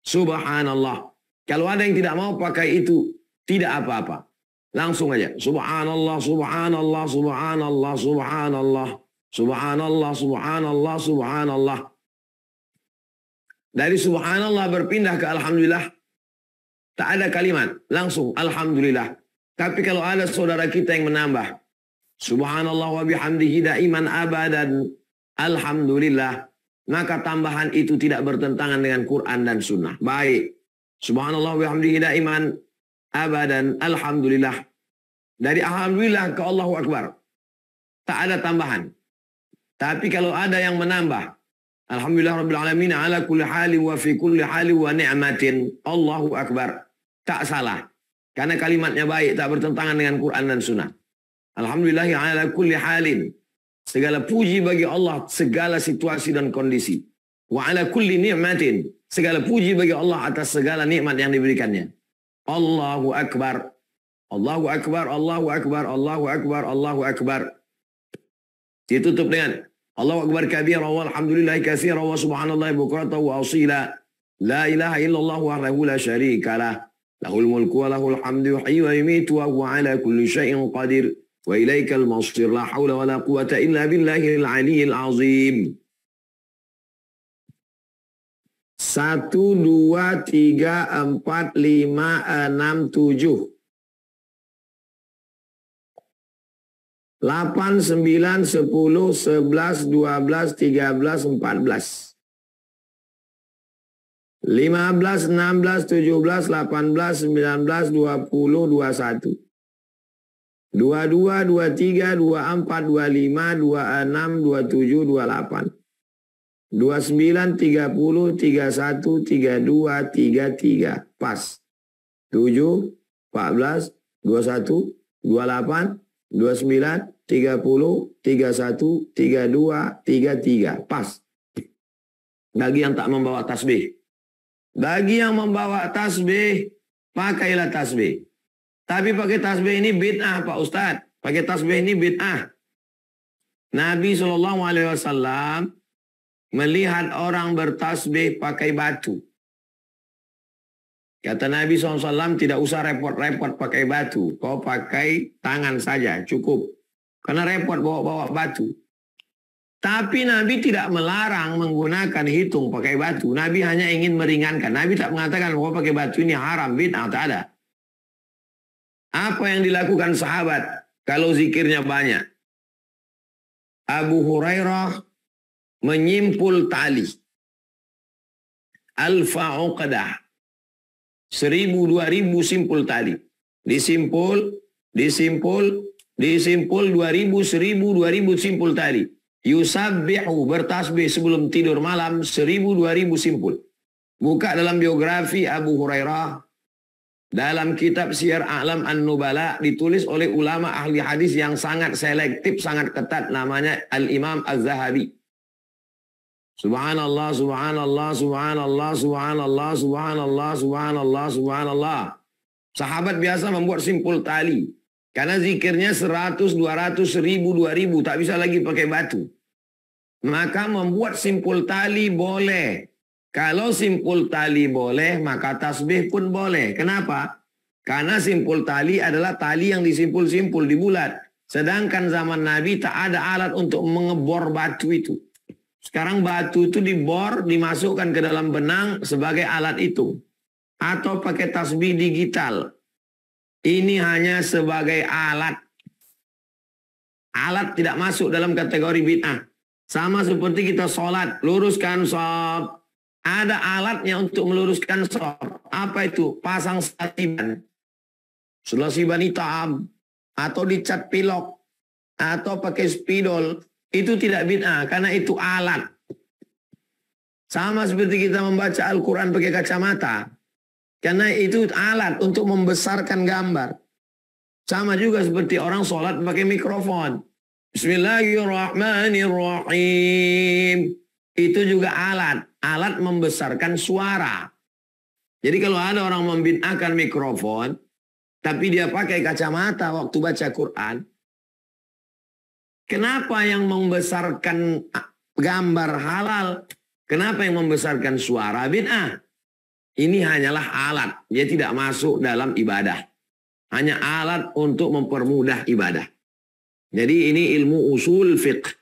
Subhanallah. Kalau ada yang tidak mau pakai itu, tidak apa-apa. Langsung aja. Subhanallah, subhanallah, subhanallah, subhanallah. Subhanallah, subhanallah, subhanallah. Dari subhanallah berpindah ke alhamdulillah. Tak ada kalimat. Langsung alhamdulillah. Tapi kalau ada saudara kita yang menambah. Subhanallah wa bihamdihi daiman abadan. Alhamdulillah. Maka tambahan itu tidak bertentangan dengan Quran dan Sunnah. Baik. Subhanallah wa bihamdihi daiman abadan. Alhamdulillah. Dari alhamdulillah ke Allahu Akbar. Tak ada tambahan. Tapi kalau ada yang menambah. Alhamdulillah Rabbil Alamin ala kulli hali wa fi kulli hali wa ni'matin. Allahu Akbar. Tak salah. Karena kalimatnya baik. Tak bertentangan dengan Quran dan Sunnah. Alhamdulillah ala kulli halin. Segala puji bagi Allah. Segala situasi dan kondisi. Wa ala kulli ni'matin. Segala puji bagi Allah atas segala nikmat yang diberikannya. Allahu Akbar. Allahu Akbar. Allahu Akbar. Allahu Akbar. Allahu Akbar. Ditutup dengan Allahu Akbar kabira walhamdulillahi katsira wa subhanallahi bukratan wa asila. La ilaha illallah wahdahu la syarika lah. Lahul mulku wa lahul hamdu yuhyi wa yumitu wa huwa ala kulli syai'in qadir. Wa ilaikal masir la haula wa la quwata illa billahil aliyyil azim. 1, 2, 3, 4, 5, 6, 7. 8, 9, 10, 11, 12, 13, 14. 15, 16, 17, 18, 19, 20, 21. 22, 23, 24, 25, 26, 27, 28. 29, 30, 31, 32, 33. Pas. 7, 14, 21, 28, 29, 30, 31, 32, 33. Pas. Bagi yang tak membawa tasbih. Bagi yang membawa tasbih, pakailah tasbih. Tapi pakai tasbih ini bid'ah Pak Ustadz. Pakai tasbih ini bid'ah. Nabi SAW melihat orang bertasbih pakai batu. Kata Nabi SAW, tidak usah repot-repot pakai batu. Kau pakai tangan saja, cukup. Karena repot bawa-bawa batu. Tapi Nabi tidak melarang menggunakan hitung pakai batu. Nabi hanya ingin meringankan. Nabi tak mengatakan bahwa pakai batu ini haram, bid'ah, tak ada. Apa yang dilakukan sahabat kalau zikirnya banyak? Abu Hurairah menyimpul tali. Alfa uqadah. 1000, 2000 simpul tali. Disimpul, 2000, 1000, 2000 simpul tali. Yusabbihu, bertasbih sebelum tidur malam 1000, 2000 simpul. Buka dalam biografi Abu Hurairah, dalam kitab Syiar A'lam An-Nubala, ditulis oleh ulama ahli hadis yang sangat selektif, sangat ketat, namanya Al-Imam Az-Zahabi. Subhanallah, subhanallah, subhanallah, subhanallah, subhanallah, subhanallah, subhanallah. Sahabat biasa membuat simpul tali. Karena zikirnya 100, 200, 1000, 2000. Tak bisa lagi pakai batu. Maka membuat simpul tali boleh. Kalau simpul tali boleh, maka tasbih pun boleh. Kenapa? Karena simpul tali adalah tali yang disimpul-simpul di bulat. Sedangkan zaman Nabi tak ada alat untuk mengebor batu itu. Sekarang batu itu dibor, dimasukkan ke dalam benang sebagai alat itu. Atau pakai tasbih digital. Ini hanya sebagai alat. Alat tidak masuk dalam kategori bid'ah. Sama seperti kita sholat, luruskan shaf. Ada alatnya untuk meluruskan shaf. Apa itu? Pasang selasiban. Selasiban hitam. Atau dicat pilok. Atau pakai spidol. Itu tidak bid'ah karena itu alat. Sama seperti kita membaca Al-Quran pakai kacamata. Karena itu alat untuk membesarkan gambar. Sama juga seperti orang sholat pakai mikrofon. Bismillahirrahmanirrahim. Itu juga alat. Alat membesarkan suara. Jadi kalau ada orang membid'ahkan mikrofon, tapi dia pakai kacamata waktu baca Quran, kenapa yang membesarkan gambar halal? Kenapa yang membesarkan suara bid'ah? Ini hanyalah alat. Dia tidak masuk dalam ibadah. Hanya alat untuk mempermudah ibadah. Jadi ini ilmu usul fiqh.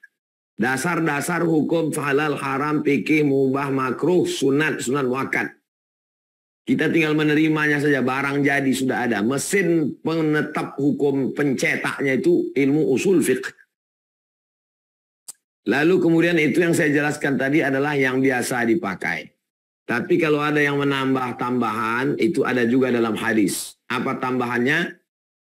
Dasar-dasar hukum halal, haram, fikih, mubah, makruh, sunat, sunat muakkad. Kita tinggal menerimanya saja. Barang jadi sudah ada. Mesin penetap hukum pencetaknya itu ilmu usul fiqh. Lalu kemudian itu yang saya jelaskan tadi adalah yang biasa dipakai. Tapi kalau ada yang menambah tambahan, itu ada juga dalam hadis. Apa tambahannya?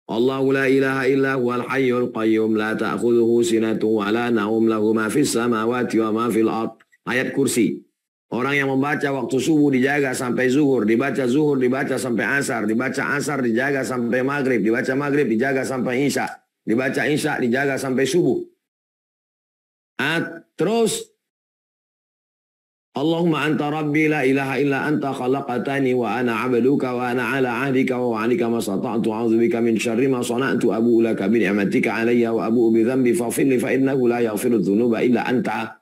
Allahu la ilaha illa huwal hayyul qayyum la ta'khudhuhu sinatun wa la naum lahu ma fis samawati wa ma fil ard. Ayat kursi. Orang yang membaca waktu subuh dijaga sampai zuhur, dibaca zuhur dibaca sampai asar, dibaca asar dijaga sampai maghrib, dibaca maghrib dijaga sampai isya, dibaca isya dijaga sampai subuh. Terus Allahumma anta rabbi la ilaha illa anta khalaqatani wa ana abduka wa ana ala ahdika wa wa'adika ma sata'tu a'udzubika min syarri ma sana'tu abu'u laka bi ni'matika alayya wa abu'u bi dhanbi faghfir li fa innahu la yaghfiru dhunuba illa anta.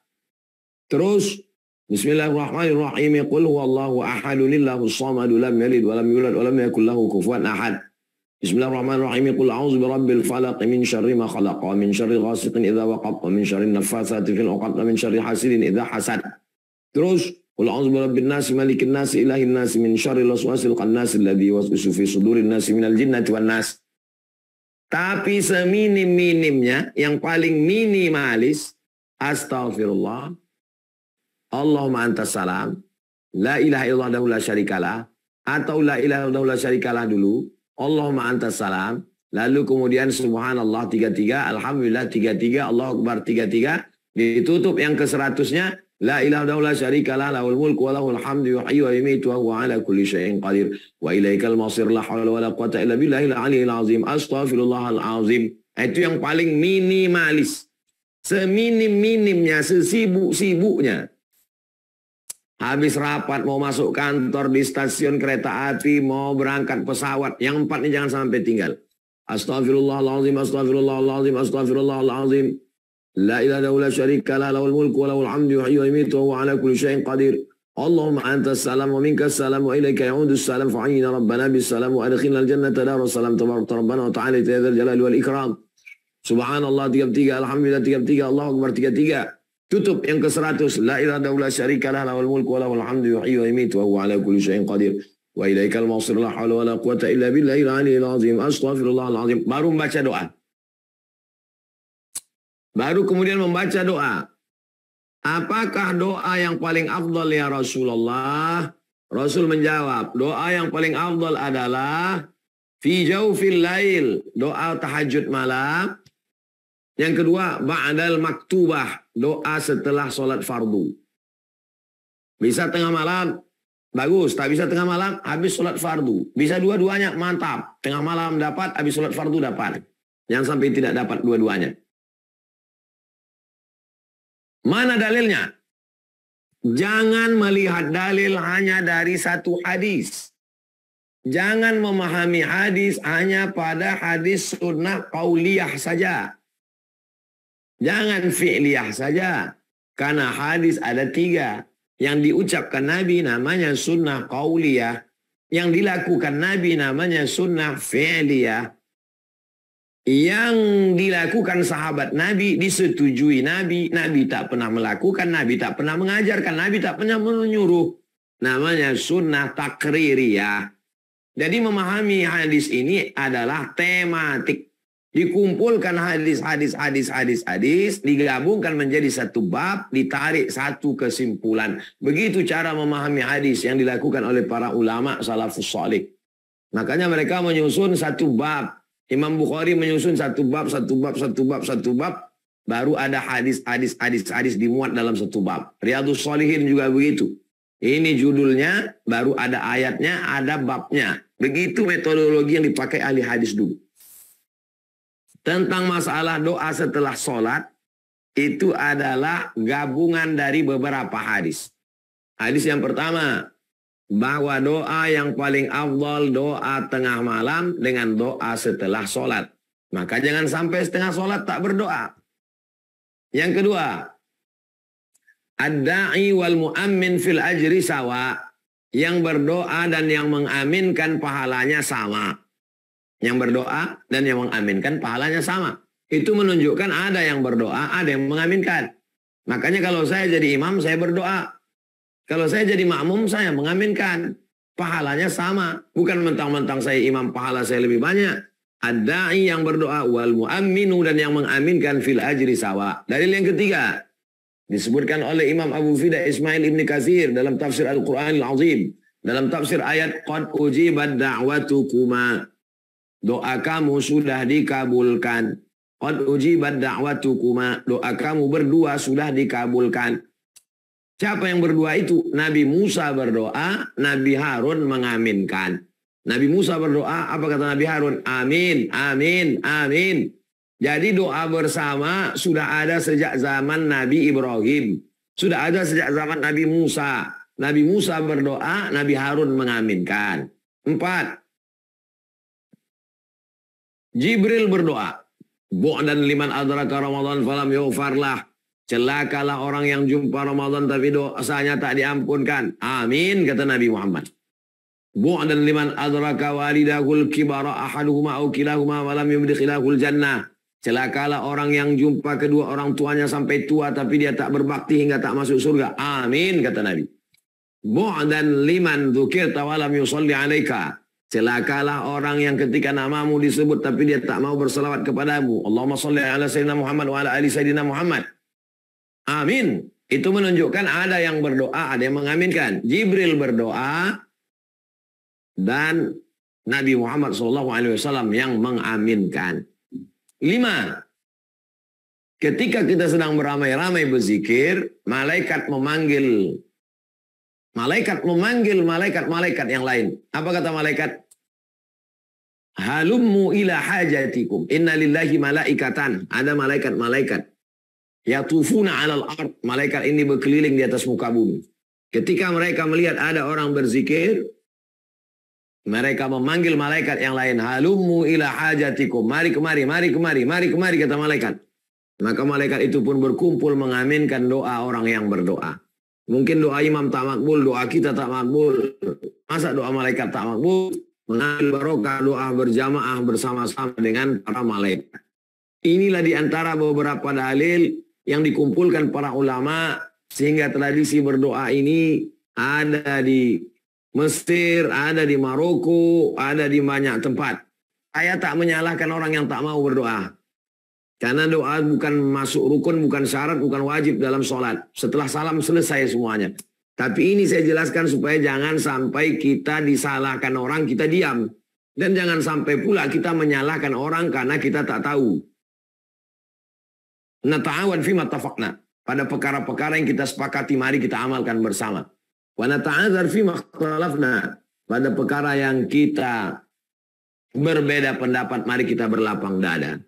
Terus bismillahirrahmanirrahim, qul huwallahu ahad lillahu shamadu lam yalid wa lam yulad wa lam yakul lahu kufuwan ahad. Bismillahirrahmanirrahim, qul a'udzu birabbil falaq min syarri ma khalaq wa min syarri ghasiqin idza waqab wa min syarri naffatsati fil 'uqad wa min syarri hasidin idza hasad. Terus qul a'udzu birabbin nas malikin nas ilahin nas min syarril waswasil khannas alladzi yuwaswisu fi sudurin nas minal jinnati wan nas. Tapi seminim-minimnya, yang paling minimalis, astaghfirullah, Allahumma antas salam, la ilaha illallah la syarikalah, atau la ilaha illallah la syarikalah dulu, Allahumma antas salam, lalu kemudian subhanallah 33, alhamdulillah 33, Allahu akbar 33, ditutup yang ke-100-nya, la ilaha illallah la syarikalah, lahul mulku wa lahul hamdu yuhyi wa yumiitu wa huwa ala kulli syai'in qadir wa ilaikal masir la haula wa la quwwata illa billahil aliyyil azim astaghfirullahal azim. Itu yang paling minimalis. Seminim-minimnya, sesibuk-sibuknya. Habis rapat, mau masuk kantor, di stasiun kereta api, mau berangkat pesawat, yang 4 ini jangan sampai tinggal. Astaghfirullahalazim, astaghfirullahalazim, astaghfirullahalazim. La ilaha illallah syarika la lahul mulku wa lahul hamdu yuhyi wa yumiitu wa huwa ala kulli syai'in qadir. Allahumma antas salam wa minkas salam wa ilaika ya'udus salam fa'inna rabbana bis salam wa adkhilnal jannata darus salam tabarak rabbana wa ta'ala ya dzal jalali wal ikram. Subhanallah 33, alhamdulillah 33, Allahu akbar 33. Tutup yang ke-100. La ilaha illallah syarikalah lahul mulku wa lahul hamdu yuhyi wa yumiitu wa huwa ala kulli syai'in qadir. Wa ilaikal mawsir la haula wa la quwata illa billahil aliyyil azim. Astaghfirullahal azim. Baru membaca doa. Baru kemudian membaca doa. Apakah doa yang paling afdal ya Rasulullah? Rasul menjawab, doa yang paling afdal adalah fi jaufil lail, doa tahajud malam. Yang kedua, ba'dal maktubah, doa setelah sholat fardu. Bisa tengah malam, bagus. Tak bisa tengah malam, habis sholat fardu. Bisa dua-duanya, mantap. Tengah malam dapat, habis sholat fardu dapat. Jangan sampai tidak dapat dua-duanya. Mana dalilnya? Jangan melihat dalil hanya dari satu hadis. Jangan memahami hadis hanya pada hadis sunnah qauliyah saja. Jangan fi'liyah saja. Karena hadis ada 3. Yang diucapkan Nabi namanya sunnah qauliyah. Yang dilakukan Nabi namanya sunnah fi'liyah. Yang dilakukan sahabat Nabi disetujui Nabi. Nabi tak pernah melakukan, Nabi tak pernah mengajarkan, Nabi tak pernah menyuruh. Namanya sunnah takririyah. Jadi memahami hadis ini adalah tematik. Dikumpulkan hadis, digabungkan menjadi satu bab, ditarik satu kesimpulan. Begitu cara memahami hadis yang dilakukan oleh para ulama salafus salih. Makanya mereka menyusun satu bab. Imam Bukhari menyusun satu bab, baru ada hadis dimuat dalam satu bab. Riyadhus Shalihin juga begitu. Ini judulnya, baru ada ayatnya, ada babnya. Begitu metodologi yang dipakai ahli hadis dulu. Tentang masalah doa setelah sholat, itu adalah gabungan dari beberapa hadis. Hadis yang pertama, bahwa doa yang paling afdal doa tengah malam dengan doa setelah sholat. Maka jangan sampai setengah sholat tak berdoa. Yang kedua, ad-da'i wal mu'ammin fil ajri sawa. Yang berdoa dan yang mengaminkan pahalanya sama. Yang berdoa dan yang mengaminkan pahalanya sama. Itu menunjukkan ada yang berdoa, ada yang mengaminkan. Makanya kalau saya jadi imam, saya berdoa. Kalau saya jadi makmum, saya mengaminkan. Pahalanya sama. Bukan mentang-mentang saya imam, pahala saya lebih banyak. Ad-da'i yang berdoa, wal mu'amminu dan yang mengaminkan fil ajri sawa. Dalil yang ketiga, disebutkan oleh Imam Abu Fida Ismail Ibn Katsir dalam tafsir Al-Quran Al-Azim. Dalam tafsir ayat, qad ujibat da'watukuma. Doa kamu sudah dikabulkan. Qad ujibat da'watukuma. Doa kamu berdua sudah dikabulkan. Siapa yang berdua itu? Nabi Musa berdoa, Nabi Harun mengaminkan. Nabi Musa berdoa, apa kata Nabi Harun? Amin, amin, amin. Jadi doa bersama sudah ada sejak zaman Nabi Ibrahim. Sudah ada sejak zaman Nabi Musa. Nabi Musa berdoa, Nabi Harun mengaminkan. 4. Jibril berdoa. Bu'dan liman adraka Ramadan falam yughfarlah. Celakalah orang yang jumpa Ramadan tapi dosanya tak diampunkan. Amin, kata Nabi Muhammad. Bu'dan liman adraka walidahul kibara ahaduhuma au kilahuma walam yudkhilahul jannah. Celakalah orang yang jumpa kedua orang tuanya sampai tua tapi dia tak berbakti hingga tak masuk surga. Amin, kata Nabi. Bu'dan liman dzukirta walam yusalli alaika. Celakalah orang yang ketika namamu disebut tapi dia tak mau berselawat kepadamu. Allahumma shalli ala sayyidina Muhammad wa ala ali sayyidina Muhammad. Amin. Itu menunjukkan ada yang berdoa, ada yang mengaminkan. Jibril berdoa dan Nabi Muhammad SAW yang mengaminkan. 5. Ketika kita sedang beramai-ramai berzikir, malaikat memanggil malaikat yang lain. Apa kata malaikat? Halummu ila hajatikum. Inna lillahi malaikatan. Ada malaikat-malaikat. Yatufuna alal ard. Malaikat ini berkeliling di atas muka bumi. Ketika mereka melihat ada orang berzikir, mereka memanggil malaikat yang lain. Halummu ila hajatikum. Mari kemari, mari kemari, mari kemari, kata malaikat. Maka malaikat itu pun berkumpul mengaminkan doa orang yang berdoa. Mungkin doa imam tak makbul, doa kita tak makbul. Masa doa malaikat tak makbul? Mengambil barokah doa berjamaah bersama-sama dengan para malaikat. Inilah di antara beberapa dalil yang dikumpulkan para ulama, sehingga tradisi berdoa ini ada di Mesir, ada di Maroko, ada di banyak tempat. Saya tak menyalahkan orang yang tak mau berdoa. Karena doa bukan masuk rukun, bukan syarat, bukan wajib dalam sholat. Setelah salam selesai semuanya. Tapi ini saya jelaskan supaya jangan sampai kita disalahkan orang, kita diam. Dan jangan sampai pula kita menyalahkan orang karena kita tak tahu. Nata'awan fima tafaqna. Pada perkara-perkara yang kita sepakati, mari kita amalkan bersama. Wa nata'adzar fima ikhtalafna. Pada perkara yang kita berbeda pendapat, mari kita berlapang dada.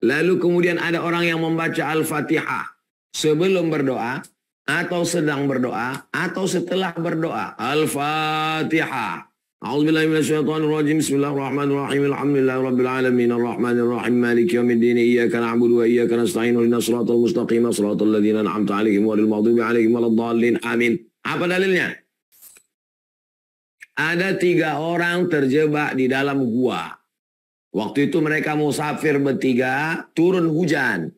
Lalu kemudian ada orang yang membaca Al-Fatihah sebelum berdoa, atau sedang berdoa, atau setelah berdoa. Al-Fatihah. A'udzubillahi minasyaitonirrajim. Bismillahirrahmanirrahim. Alhamdulillahirabbil alamin arrahmanir rahim maliki yaumiddin iyyaka na'budu wa iyyaka nasta'in ihdinas siratal mustaqim siratal ladzina an'amta 'alaihim ghairil maghdubi 'alaihim waladdallin. Amin. Apa dalilnya? Ada 3 orang terjebak di dalam gua. Waktu itu mereka musafir bertiga, turun hujan.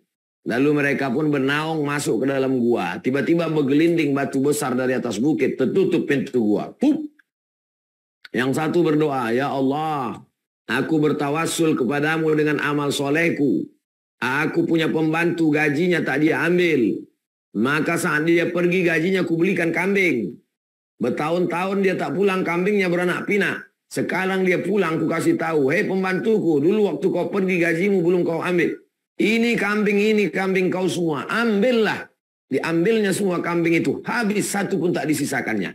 Lalu mereka pun bernaung masuk ke dalam gua. Tiba-tiba bergelinding batu besar dari atas bukit, tertutup pintu gua. Pup! Yang satu berdoa, ya Allah, aku bertawassul kepadamu dengan amal solehku. Aku punya pembantu, gajinya tak dia ambil. Maka saat dia pergi, gajinya aku belikan kambing. Bertahun-tahun dia tak pulang, kambingnya beranak pinak. Sekarang dia pulang, ku kasih tahu, hei pembantuku, dulu waktu kau pergi gajimu belum kau ambil. Ini kambing kau semua, ambillah. Diambilnya semua kambing itu, habis satu pun tak disisakannya.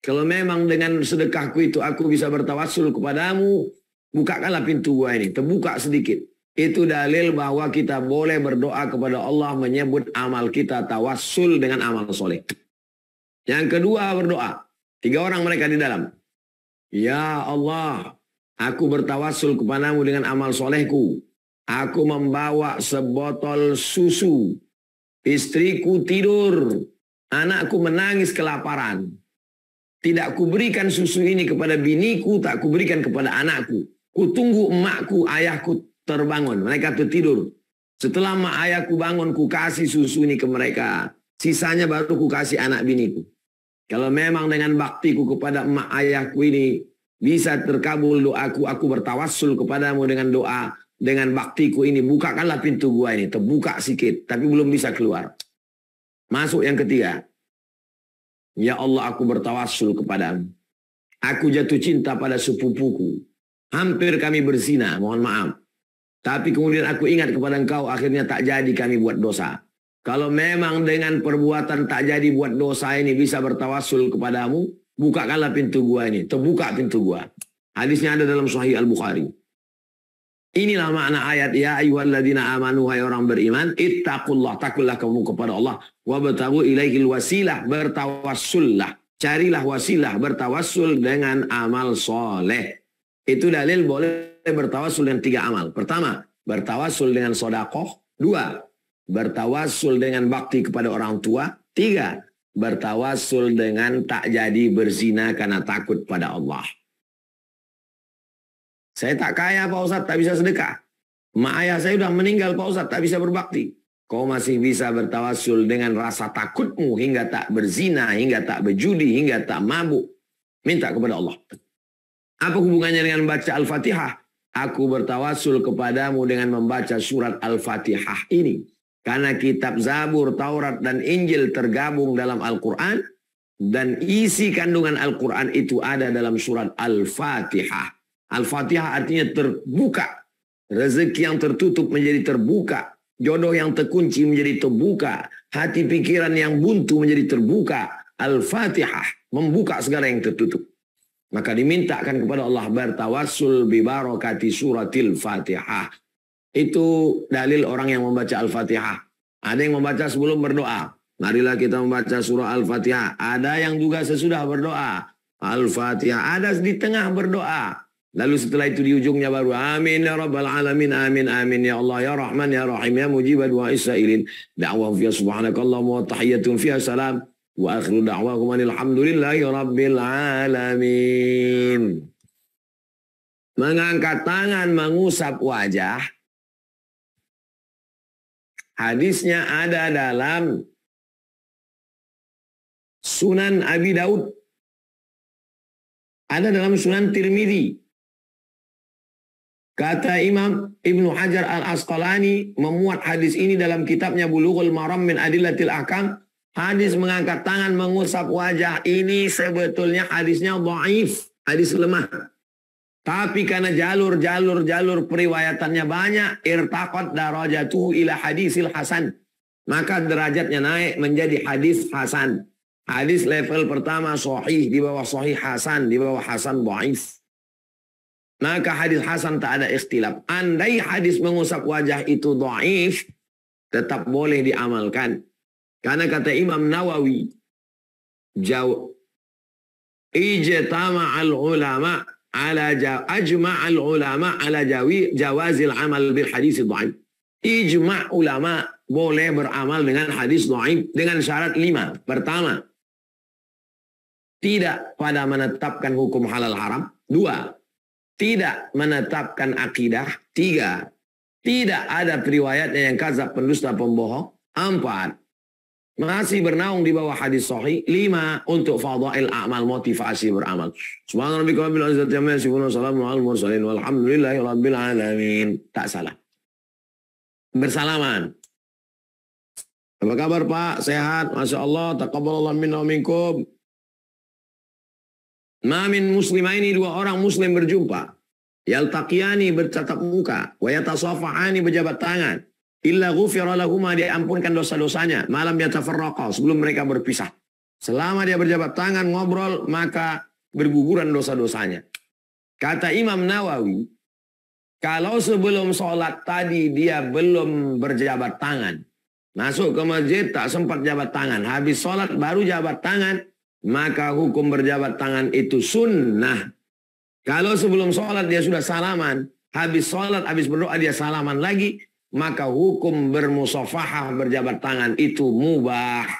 Kalau memang dengan sedekahku itu aku bisa bertawassul kepadamu, bukakanlah pintu gua ini, terbuka sedikit. Itu dalil bahwa kita boleh berdoa kepada Allah menyebut amal kita tawassul dengan amal soleh. Yang kedua berdoa, 3 orang mereka di dalam. Ya Allah, aku bertawassul kepadamu dengan amal solehku. Aku membawa sebotol susu. Istriku tidur. Anakku menangis kelaparan. Tidak kuberikan susu ini kepada biniku, tak kuberikan kepada anakku. Kutunggu emakku, ayahku terbangun. Mereka tertidur. Setelah emak ayahku bangun, ku kasih susu ini ke mereka. Sisanya baru ku kasih anak biniku. Kalau memang dengan baktiku kepada emak ayahku ini bisa terkabul doaku, aku bertawassul kepadamu dengan doa, dengan baktiku ini, bukakanlah pintu gua ini. Terbuka sikit, tapi belum bisa keluar. Masuk yang ketiga. Ya Allah, aku bertawassul kepadamu. Aku jatuh cinta pada sepupuku. Hampir kami berzina, mohon maaf. Tapi kemudian aku ingat kepada engkau, akhirnya tak jadi kami buat dosa. Kalau memang dengan perbuatan tak jadi buat dosa ini bisa bertawassul kepadamu, bukakanlah pintu gua ini. Terbuka pintu gua. Hadisnya ada dalam Sahih Al-Bukhari. Inilah makna ayat, ya ayyuhalladzina amanu, hai orang beriman, ittaqullah, takutlah kamu kepada Allah, wabtaghu ilaihil wasilah, bertawassullah, carilah wasilah, bertawassul dengan amal soleh. Itu dalil boleh bertawassul dengan 3 amal. Pertama, bertawassul dengan sedekah. 2, bertawassul dengan bakti kepada orang tua. 3, bertawassul dengan tak jadi berzina karena takut pada Allah. Saya tak kaya Pak Ustadz, tak bisa sedekah. Mak ayah saya sudah meninggal Pak Ustadz, tak bisa berbakti. Kau masih bisa bertawassul dengan rasa takutmu hingga tak berzina, hingga tak berjudi, hingga tak mabuk. Minta kepada Allah. Apa hubungannya dengan baca Al-Fatihah? Aku bertawassul kepadamu dengan membaca surat Al-Fatihah ini. Karena kitab Zabur, Taurat, dan Injil tergabung dalam Al-Quran. Dan isi kandungan Al-Quran itu ada dalam surat Al-Fatihah. Al-Fatihah artinya terbuka. Rezeki yang tertutup menjadi terbuka. Jodoh yang terkunci menjadi terbuka. Hati pikiran yang buntu menjadi terbuka. Al-Fatihah membuka segala yang tertutup. Maka dimintakan kepada Allah bertawassul bi barakati suratil Fatihah. Itu dalil orang yang membaca Al-Fatihah. Ada yang membaca sebelum berdoa. Marilah kita membaca surah Al-Fatihah. Ada yang juga sesudah berdoa. Al-Fatihah. Ada di tengah berdoa. Lalu setelah itu di ujungnya baru amin ya rabbal alamin, amin amin ya Allah ya Rahman ya Rahim ya mujibad wa isailin da'wa fiya subhanakallahumma wa tahiyyatun fiya salam wa akhiru da'wahum alhamdulillahi rabbil alamin. Mengangkat tangan, mengusap wajah Hadisnya ada dalam Sunan Abi Daud. Ada dalam Sunan Tirmidzi. Kata Imam Ibnu Hajar Al-Asqalani memuat hadis ini dalam kitabnya Bulughul Maram min Adillatil Ahkam. Hadis mengangkat tangan mengusap wajah ini sebetulnya hadisnya dhaif, hadis lemah. Tapi karena jalur periwayatannya banyak, irtaqat darajatuhu ila hadisil hasan. Maka derajatnya naik menjadi hadis hasan. Hadis level pertama sahih, di bawah sahih hasan, di bawah hasan dhaif. Maka hadis hasan tak ada ikhtilaf. Andai hadis mengusap wajah itu dhaif, tetap boleh diamalkan. Karena kata Imam Nawawi, ijtama'al ulama ajma'al ulama ala jawazil amal bil hadis dhaif. Ijma' ulama boleh beramal dengan hadis dhaif dengan syarat 5. Pertama, tidak pada menetapkan hukum halal haram. 2, tidak menetapkan akidah. 3, tidak ada periwayatnya yang kadzab, pendusta, pembohong. 4, masih bernaung di bawah hadis sahih. 5, untuk fadail amal, motivasi beramal. Subhana rabbika rabbil izzati amma yasifun wa salamun alal mursalin walhamdulillahi rabbil alamin. Tak salah. Bersalaman. Apa kabar Pak? Sehat? Masya Allah. Taqabbalallahu minna wa minkum. Ma min muslimaini, 2 orang muslim berjumpa. Yaltaqiyani, bertatap muka. Wa yatasafahani, berjabat tangan. Illa ghufira lahuma, diampunkan dosa-dosanya. Malam yatafarraqa, sebelum mereka berpisah. Selama dia berjabat tangan, ngobrol, maka berguguran dosa-dosanya. Kata Imam Nawawi, kalau sebelum sholat tadi dia belum berjabat tangan, masuk ke masjid tak sempat jabat tangan, habis sholat baru jabat tangan, maka hukum berjabat tangan itu sunnah. Kalau sebelum sholat dia sudah salaman, habis sholat, habis berdoa dia salaman lagi, maka hukum bermusafahah, berjabat tangan itu mubah.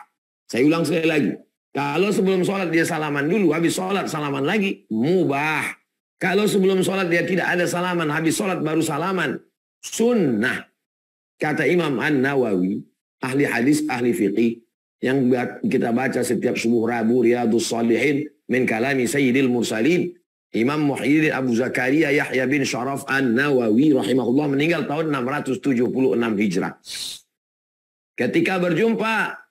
Saya ulang sekali lagi. Kalau sebelum sholat dia salaman dulu, habis sholat salaman lagi, mubah. Kalau sebelum sholat dia tidak ada salaman, habis sholat baru salaman, sunnah. Kata Imam An-Nawawi, ahli hadis, ahli fiqih, yang kita baca setiap subuh Rabu, Riyadhus Shalihin, min kalami Sayyidil Mursalin, Imam Muhyiddin Abu Zakaria Yahya bin Syaraf An-Nawawi rahimahullah meninggal tahun 676 Hijrah. Ketika berjumpa,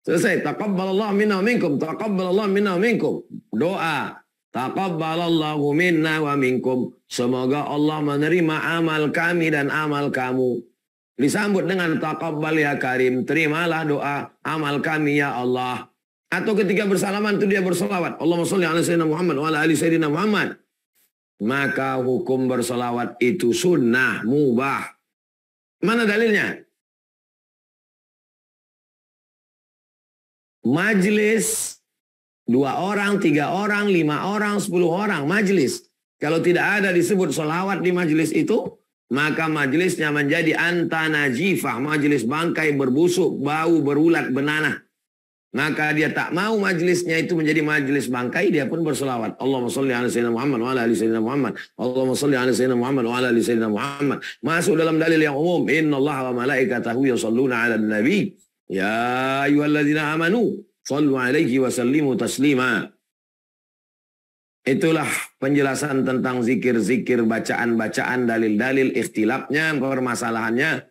selesai, taqabbalallahu minna wa minkum, taqabbalallahu minna wa minkum. Doa, taqabbalallahu minna wa minkum. Semoga Allah menerima amal kami dan amal kamu. Disambut dengan taqabbal ya karim, terimalah doa amal kami ya Allah. Atau ketika bersalaman itu dia berselawat, Allahumma sholli ala sayyidina Muhammad wa ala ali sayyidina Muhammad. Maka hukum berselawat itu sunnah, mubah. Mana dalilnya? Majlis 2 orang, 3 orang, 5 orang, 10 orang, majlis. Kalau tidak ada disebut selawat di majlis itu, maka majelisnya menjadi antanajifah, majelis bangkai berbusuk, bau berulat benanah. Maka dia tak mau majelisnya itu menjadi majelis bangkai, dia pun berselawat. Allahumma sholli ala sayyidina Muhammad wa ala ali sayyidina Muhammad. Allahumma sholli ala sayyidina Muhammad wa ala ali sayyidina Muhammad. Masuk dalam dalil yang umum, innallaha wa malaikatahu yashalluna 'alan nabi. Ya ayyuhalladzina amanu shallu 'alaihi wa sallimu taslima. Itulah penjelasan tentang zikir-zikir, bacaan-bacaan, dalil-dalil, ikhtilafnya, permasalahannya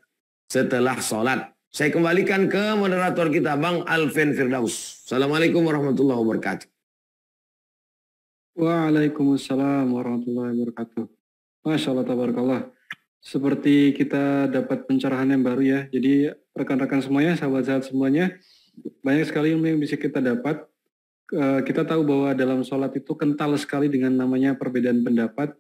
setelah sholat. Saya kembalikan ke moderator kita, Bang Alvin Firdaus. Assalamualaikum warahmatullahi wabarakatuh.
Waalaikumsalam warahmatullahi wabarakatuh. Masya Allah, tabarakallah. Seperti kita dapat pencerahan yang baru ya. Jadi rekan-rekan semuanya, sahabat sehat semuanya, banyak sekali ilmu yang bisa kita dapat. Kita tahu bahwa dalam sholat itu kental sekali dengan namanya perbedaan pendapat.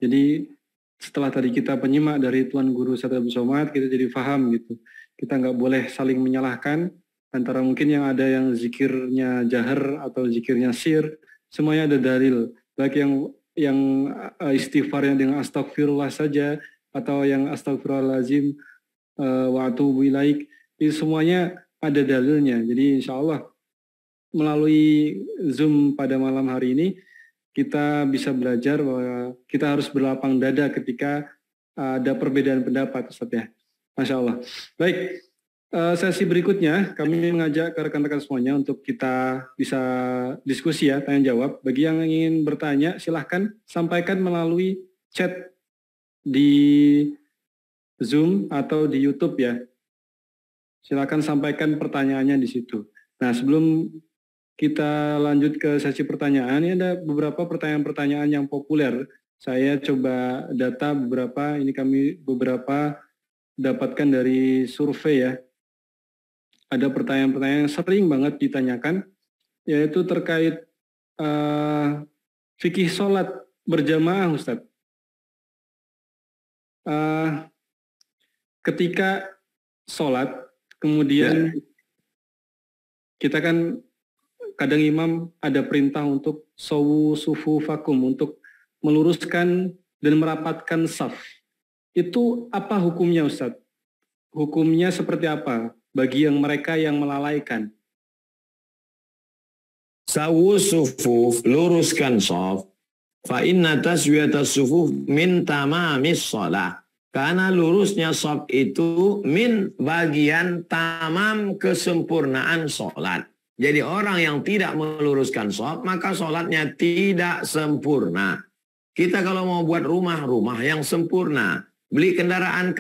Jadi setelah tadi kita penyimak dari Tuan Guru Ustaz Abdul Somad, kita jadi paham gitu. Kita nggak boleh saling menyalahkan antara mungkin yang ada yang zikirnya jahar atau zikirnya sir. Semuanya ada dalil. Baik yang istighfarnya dengan astagfirullah saja atau yang astagfirullahaladzim wa atubu ilaik. Itu semuanya ada dalilnya. Jadi insya Allah melalui Zoom pada malam hari ini, kita bisa belajar bahwa kita harus berlapang dada ketika ada perbedaan pendapat, Ustaz ya. Masya Allah. Baik, Sesi berikutnya kami mengajak ke rekan-rekan semuanya untuk kita bisa diskusi ya, tanya jawab. Bagi yang ingin bertanya silahkan sampaikan melalui chat di Zoom atau di YouTube ya. Silakan sampaikan pertanyaannya di situ. Nah, sebelum kita lanjut ke sesi pertanyaan, ini ada beberapa pertanyaan-pertanyaan yang populer. Saya coba data beberapa, ini kami beberapa dapatkan dari survei ya. Ada pertanyaan-pertanyaan yang sering banget ditanyakan, yaitu terkait fikih sholat berjamaah, Ustadz. Ketika sholat, kemudian kita kan kadang imam ada perintah untuk sawu sufu fakum, untuk meluruskan dan merapatkan saf. Itu apa hukumnya, Ustadz? Hukumnya seperti apa bagi yang mereka yang melalaikan?
Sawu sufuf, luruskan saf. Fa inna taswiyatas sufuf min tamamis shalah. Karena lurusnya saf itu min bagian tamam kesempurnaan sholat. Jadi orang yang tidak meluruskan saf, maka sholatnya tidak sempurna. Kita kalau mau buat rumah yang sempurna, beli kendaraan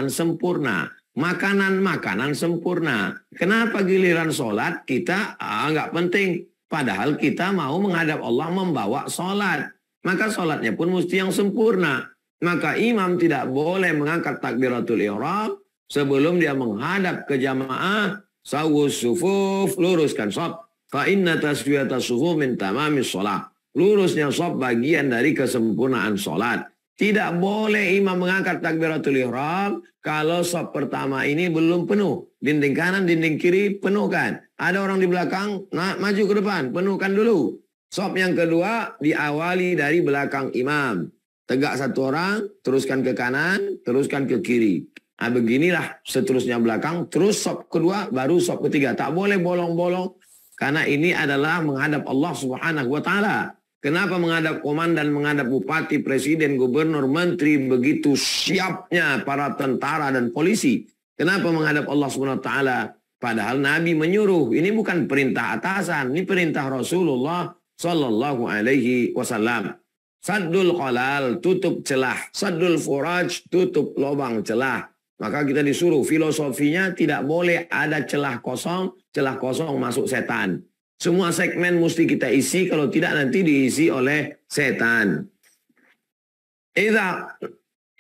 sempurna, makanan sempurna. Kenapa giliran sholat kita nggak penting? Padahal kita mau menghadap Allah membawa sholat. Maka sholatnya pun mesti yang sempurna. Maka imam tidak boleh mengangkat takbiratul ihram sebelum dia menghadap ke jamaah. Sawus sufuf, luruskan shaf. Fa inna taswiyatas sufuf min tamamis sholat. Lurusnya shaf bagian dari kesempurnaan sholat. Tidak boleh imam mengangkat takbiratul ihram kalau shaf pertama ini belum penuh. Dinding kanan, dinding kiri penuhkan. Ada orang di belakang, maju ke depan, penuhkan dulu. Shaf yang kedua diawali dari belakang imam. Tegak satu orang, teruskan ke kanan, teruskan ke kiri. Nah, beginilah seterusnya belakang, terus shaf kedua, baru shaf ketiga. Tak boleh bolong-bolong, karena ini adalah menghadap Allah Subhanahu wa Ta'ala. Kenapa menghadap komandan, menghadap bupati, presiden, gubernur, menteri, begitu siapnya para tentara dan polisi? Kenapa menghadap Allah Subhanahu wa Ta'ala? Padahal Nabi menyuruh, ini bukan perintah atasan, ini perintah Rasulullah Sallallahu Alaihi Wasallam. Saddul qalal, tutup celah. Saddul furaj, tutup lubang celah. Maka kita disuruh, filosofinya tidak boleh ada celah kosong masuk setan. Semua segmen mesti kita isi, kalau tidak nanti diisi oleh setan. Idza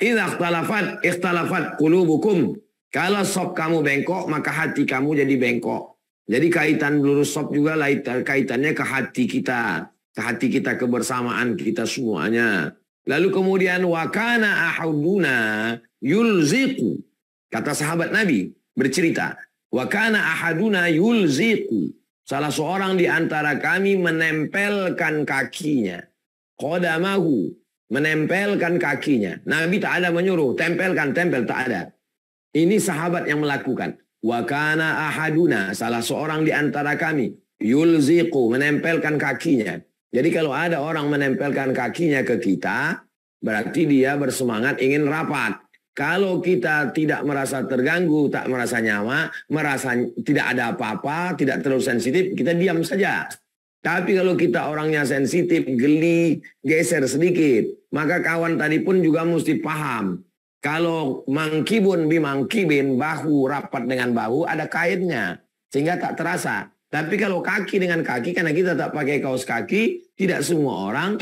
ikhtalafat qulubukum. Kalau sop kamu bengkok, maka hati kamu jadi bengkok. Jadi kaitan lurus sop juga kaitannya ke hati kita. Ke hati kita, kebersamaan kita semuanya. Lalu kemudian wakana ahaduna yulziqu. Kata sahabat Nabi bercerita, wakana ahaduna yulziqu. Salah seorang di antara kami menempelkan kakinya. Qadamahu, menempelkan kakinya. Nabi tak ada menyuruh, tempel, tak ada. Ini sahabat yang melakukan. Wakana ahaduna, salah seorang di antara kami, yulziqu, menempelkan kakinya. Jadi kalau ada orang menempelkan kakinya ke kita, berarti dia bersemangat ingin rapat. Kalau kita tidak merasa terganggu, tak merasa nyaman, merasa tidak ada apa-apa, tidak terlalu sensitif, kita diam saja. Tapi kalau kita orangnya sensitif, geli, geser sedikit, maka kawan tadi pun juga mesti paham. Kalau mangkibun bimangkibin, bahu rapat dengan bahu, ada kaitnya, sehingga tak terasa. Tapi kalau kaki dengan kaki, karena kita tak pakai kaos kaki, tidak semua orang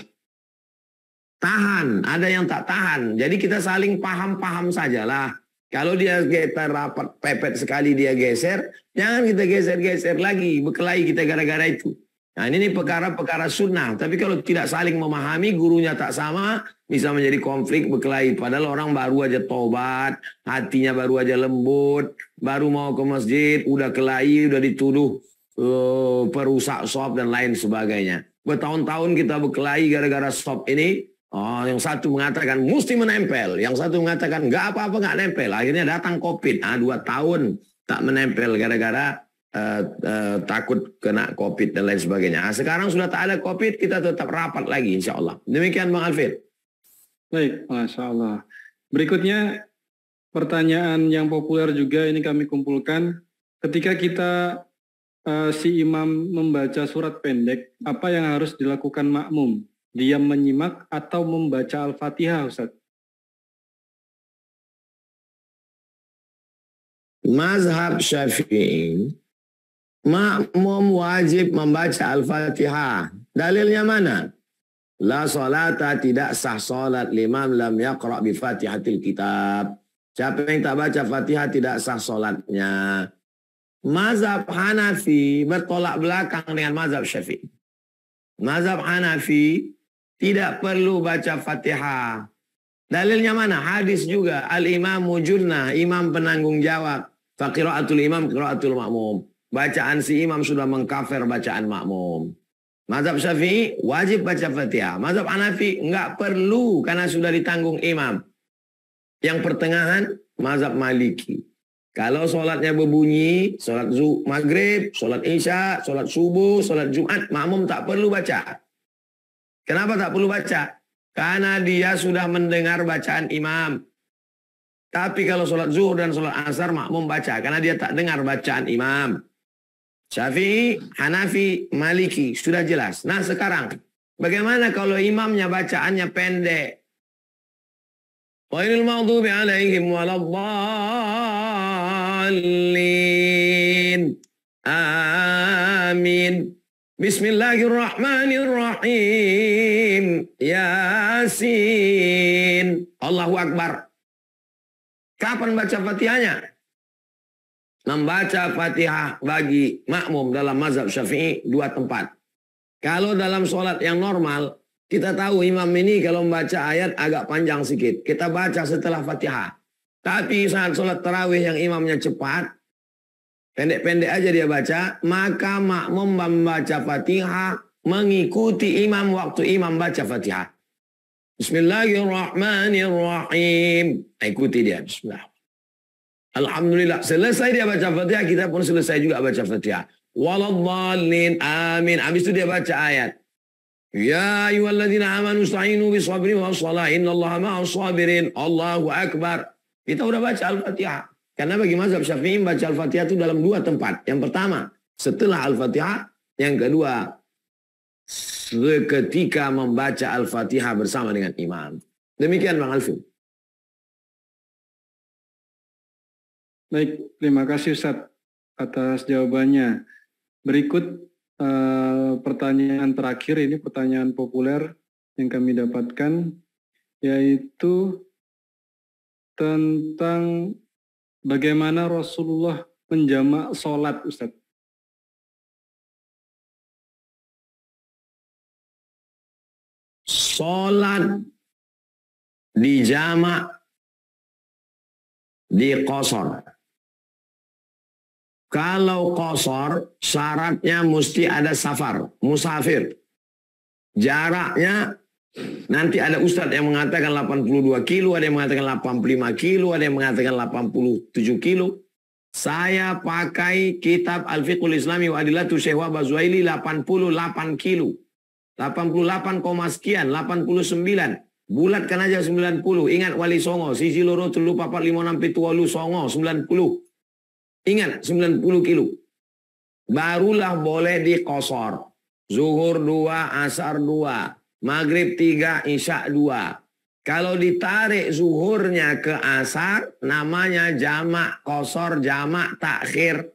tahan. Ada yang tak tahan. Jadi kita saling paham-paham sajalah. Kalau dia kita rapat pepet sekali dia geser, jangan kita geser-geser lagi. Berkelahi kita gara-gara itu. Nah ini perkara-perkara sunnah. Tapi kalau tidak saling memahami, gurunya tak sama, bisa menjadi konflik berkelahi. Padahal orang baru aja tobat, hatinya baru aja lembut, baru mau ke masjid, udah kelahi, udah dituduh perusak shop dan lain sebagainya. Bertahun-tahun kita berkelahi gara-gara shop ini. Yang satu mengatakan mesti menempel, yang satu mengatakan nggak apa-apa nggak nempel. Akhirnya datang COVID. 2 tahun tak menempel gara-gara takut kena COVID dan lain sebagainya. Sekarang sudah tak ada COVID, kita tetap rapat lagi insya Allah. Demikian Bang Alfred.
Baik, Masya Allah. Berikutnya pertanyaan yang populer juga ini kami kumpulkan. Ketika si imam membaca surat pendek, apa yang harus dilakukan makmum? Diam menyimak atau membaca Al-Fatihah, Ustaz?
Mazhab Syafi'i, makmum wajib membaca Al-Fatihah. Dalilnya mana? La salata, tidak sah salat liman lam yaqra' bi Fatihatil kitab. Siapa yang tak baca Fatihah tidak sah salatnya. Mazhab Hanafi bertolak belakang dengan mazhab Syafi'i. Mazhab Hanafi tidak perlu baca Fatihah. Dalilnya mana? Hadis juga. Al-imamu junnah, imam penanggung jawab. Faqira'atul imam, qira'atul makmum. Bacaan si imam sudah mengkafir bacaan makmum. Mazhab Syafi'i wajib baca Fatihah. Mazhab Hanafi enggak perlu karena sudah ditanggung imam. Yang pertengahan mazhab Maliki. Kalau sholatnya berbunyi, sholat maghrib, sholat isya, sholat subuh, sholat Jumat, makmum tak perlu baca. Kenapa tak perlu baca? Karena dia sudah mendengar bacaan imam. Tapi kalau sholat zuhur dan sholat asar, makmum baca. Karena dia tak dengar bacaan imam. Syafi'i, Hanafi, Maliki, sudah jelas. Nah sekarang, bagaimana kalau imamnya bacaannya pendek? Ghairil maghdubi alaihim waladdallin. Amin. Bismillahirrahmanirrahim. Yasin. Allahu Akbar. Kapan baca Fatihahnya? Membaca Fatihah bagi makmum dalam mazhab Syafi'i dua tempat. Kalau dalam sholat yang normal, kita tahu imam ini kalau membaca ayat agak panjang sedikit. Kita baca setelah Fatihah. Tapi saat sholat tarawih yang imamnya cepat, pendek-pendek aja dia baca, maka makmum membaca Fatihah mengikuti imam waktu imam baca Fatihah. Bismillahirrahmanirrahim. Ikuti dia. Bismillah. Alhamdulillah. Selesai dia baca Fatihah, kita pun selesai juga baca Fatihah. Waladdallin. Amin. Habis itu dia baca ayat. Ya ayyuhalladzina amanu ista'inu bisabri wassalah. Innallaha ma'as sabirin. Allahu Akbar. Kita udah baca Al-Fatihah. Karena bagi mazhab Syafi'i baca Al-Fatihah itu dalam dua tempat. Yang pertama, setelah Al-Fatihah. Yang kedua, seketika membaca Al-Fatihah bersama dengan imam. Demikian Bang Alvin.
Baik, terima kasih Ustaz atas jawabannya. Berikut pertanyaan terakhir, ini pertanyaan populer yang kami dapatkan, yaitu tentang bagaimana Rasulullah menjamak sholat, Ustaz.
Sholat dijamak di qasar. Kalau qasar, syaratnya mesti ada safar, musafir. Jaraknya, nanti ada ustadz yang mengatakan 82 kilo, ada yang mengatakan 85 kilo, ada yang mengatakan 87 kilo. Saya pakai kitab Al-Fiqhul Islami wa Adillatu Syekh Wahbah Zuhaili 88 kilo. 88, sekian, 89. Bulatkan aja 90. Ingat wali songo, sisi loro telu papat 5 6 7 8 songo 90. Ingat 90 kilo. Barulah boleh diqasar. Zuhur 2, asar 2, maghrib 3, isya 2. Kalau ditarik zuhurnya ke asar, namanya jamak qasar, jamak takhir.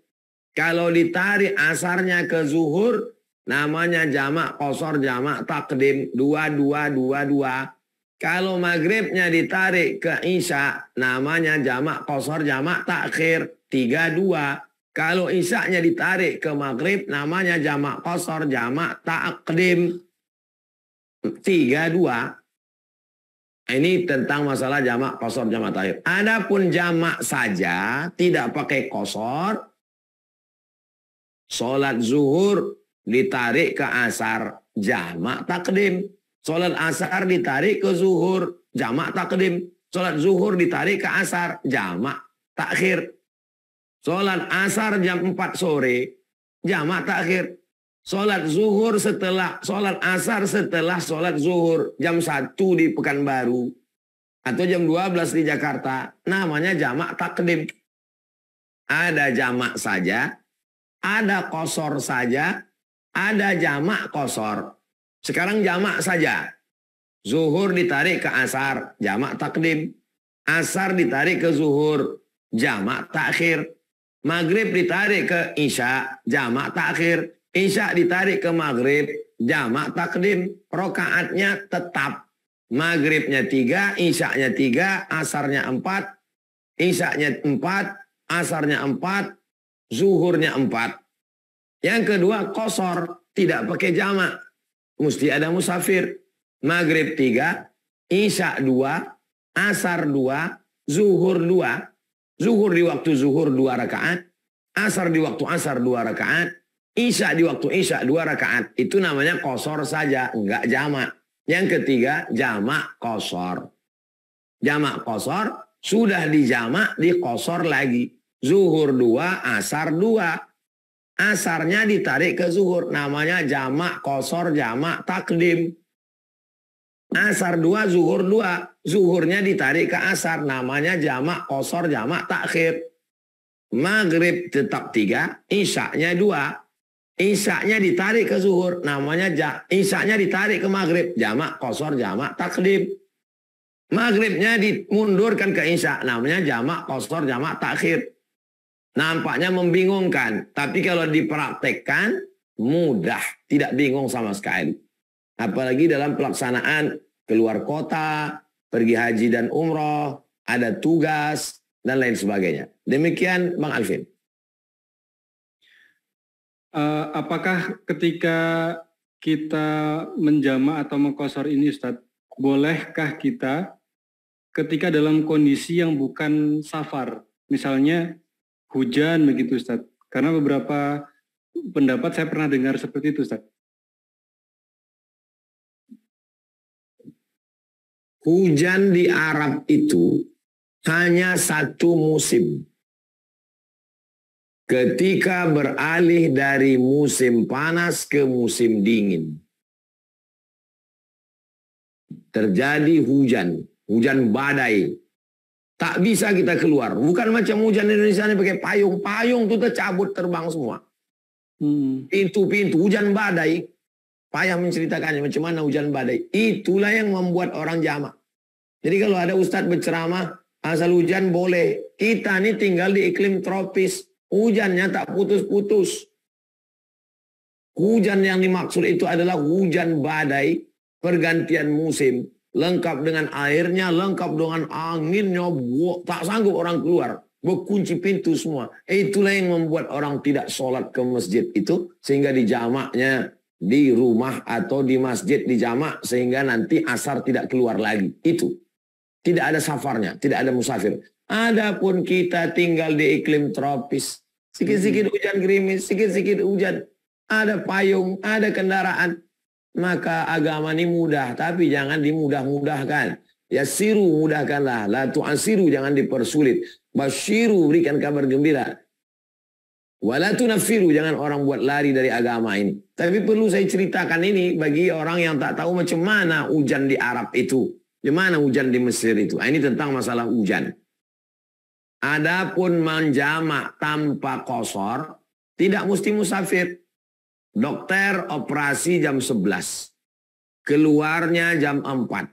Kalau ditarik asarnya ke zuhur, namanya jamak qasar, jamak takdim. 2, 2, 2, 2. Kalau maghribnya ditarik ke isya, namanya jamak qasar, jamak takhir. 3, 2. Kalau isyaknya ditarik ke maghrib, namanya jamak qasar, jamak takdim. 3, 2. Ini tentang masalah jamak qasar, jamak takhir. Adapun jamak saja, tidak pakai qasar, sholat zuhur ditarik ke asar, jamak takdim. Sholat asar ditarik ke zuhur, jamak takdim. Sholat zuhur ditarik ke asar, jamak takhir. Sholat asar jam 4 sore, jamak takhir. Sholat zuhur sholat asar setelah sholat zuhur, jam 1 di Pekanbaru. atau jam 12 di Jakarta, namanya jamak takdim. Ada jamak saja, ada qasar saja, ada jamak qasar. Sekarang jamak saja. Zuhur ditarik ke asar, jamak takdim. Asar ditarik ke zuhur, jamak takhir. Maghrib ditarik ke isya, jamak takhir. Isya ditarik ke maghrib, jamak takdim. Rokaatnya tetap. Maghribnya 3, isyanya 3, asarnya 4, isyanya 4, asarnya 4, zuhurnya 4. Yang kedua qasar, tidak pakai jamak. Mesti ada musafir. Maghrib 3, isya 2, asar 2, zuhur 2. Zuhur di waktu zuhur 2 rakaat, asar di waktu asar 2 rakaat, isya di waktu isya 2 rakaat. Itu namanya qasar saja, enggak jamak. Yang ketiga, jamak qasar. Jamak qasar sudah dijamak, di qasar lagi. Zuhur 2, asar 2. Asarnya ditarik ke zuhur. Namanya jamak qasar, jamak takdim. Asar 2, zuhur 2. Zuhurnya ditarik ke asar. Namanya jamak qasar, jamak takhir. Maghrib tetap 3, isyanya 2. Isyanya ditarik ke zuhur, namanya isyanya ditarik ke maghrib, jamak qasar, jamak takdim. Maghribnya dimundurkan ke isya, namanya jamak qasar, jamak takhir. Nampaknya membingungkan, tapi kalau dipraktekkan mudah, tidak bingung sama sekali. Apalagi dalam pelaksanaan keluar kota, pergi haji dan umroh, ada tugas dan lain sebagainya. Demikian Bang Alvin.
Apakah ketika kita menjamak atau mengqasar ini Ustadz, bolehkah kita ketika dalam kondisi yang bukan safar, misalnya hujan begitu Ustadz? Karena beberapa pendapat saya pernah dengar seperti itu Ustadz.
Hujan di Arab itu hanya satu musim. Ketika beralih dari musim panas ke musim dingin, terjadi hujan, hujan badai. Tak bisa kita keluar. Bukan macam hujan Indonesia ini pakai payung. Payung itu tercabut terbang semua. Pintu-pintu, hujan badai. Payah menceritakannya macam mana hujan badai. Itulah yang membuat orang jamak. Jadi kalau ada ustadz berceramah, asal hujan boleh. Kita ini tinggal di iklim tropis. Hujannya tak putus-putus. Hujan yang dimaksud itu adalah hujan badai, pergantian musim. Lengkap dengan airnya, lengkap dengan anginnya. Tak sanggup orang keluar. Berkunci pintu semua. Itulah yang membuat orang tidak sholat ke masjid itu. Sehingga dijamaknya di rumah atau di masjid dijamak. Sehingga nanti asar tidak keluar lagi. Itu. Tidak ada safarnya, tidak ada musafir. Adapun kita tinggal di iklim tropis, sikit-sikit hujan gerimis, sikit-sikit hujan, ada payung, ada kendaraan, maka agama ini mudah, tapi jangan dimudah-mudahkan. Yassiru, mudahkanlah, la tu'asiru, jangan dipersulit. Basyiru, berikan kabar gembira. Wala tunaffiru, jangan orang buat lari dari agama ini. Tapi perlu saya ceritakan ini bagi orang yang tak tahu macam mana hujan di Arab itu. Gimana hujan di Mesir itu? Ini tentang masalah hujan. Adapun menjamak tanpa qasar, tidak mesti musafir. Dokter operasi jam 11. Keluarnya jam 4.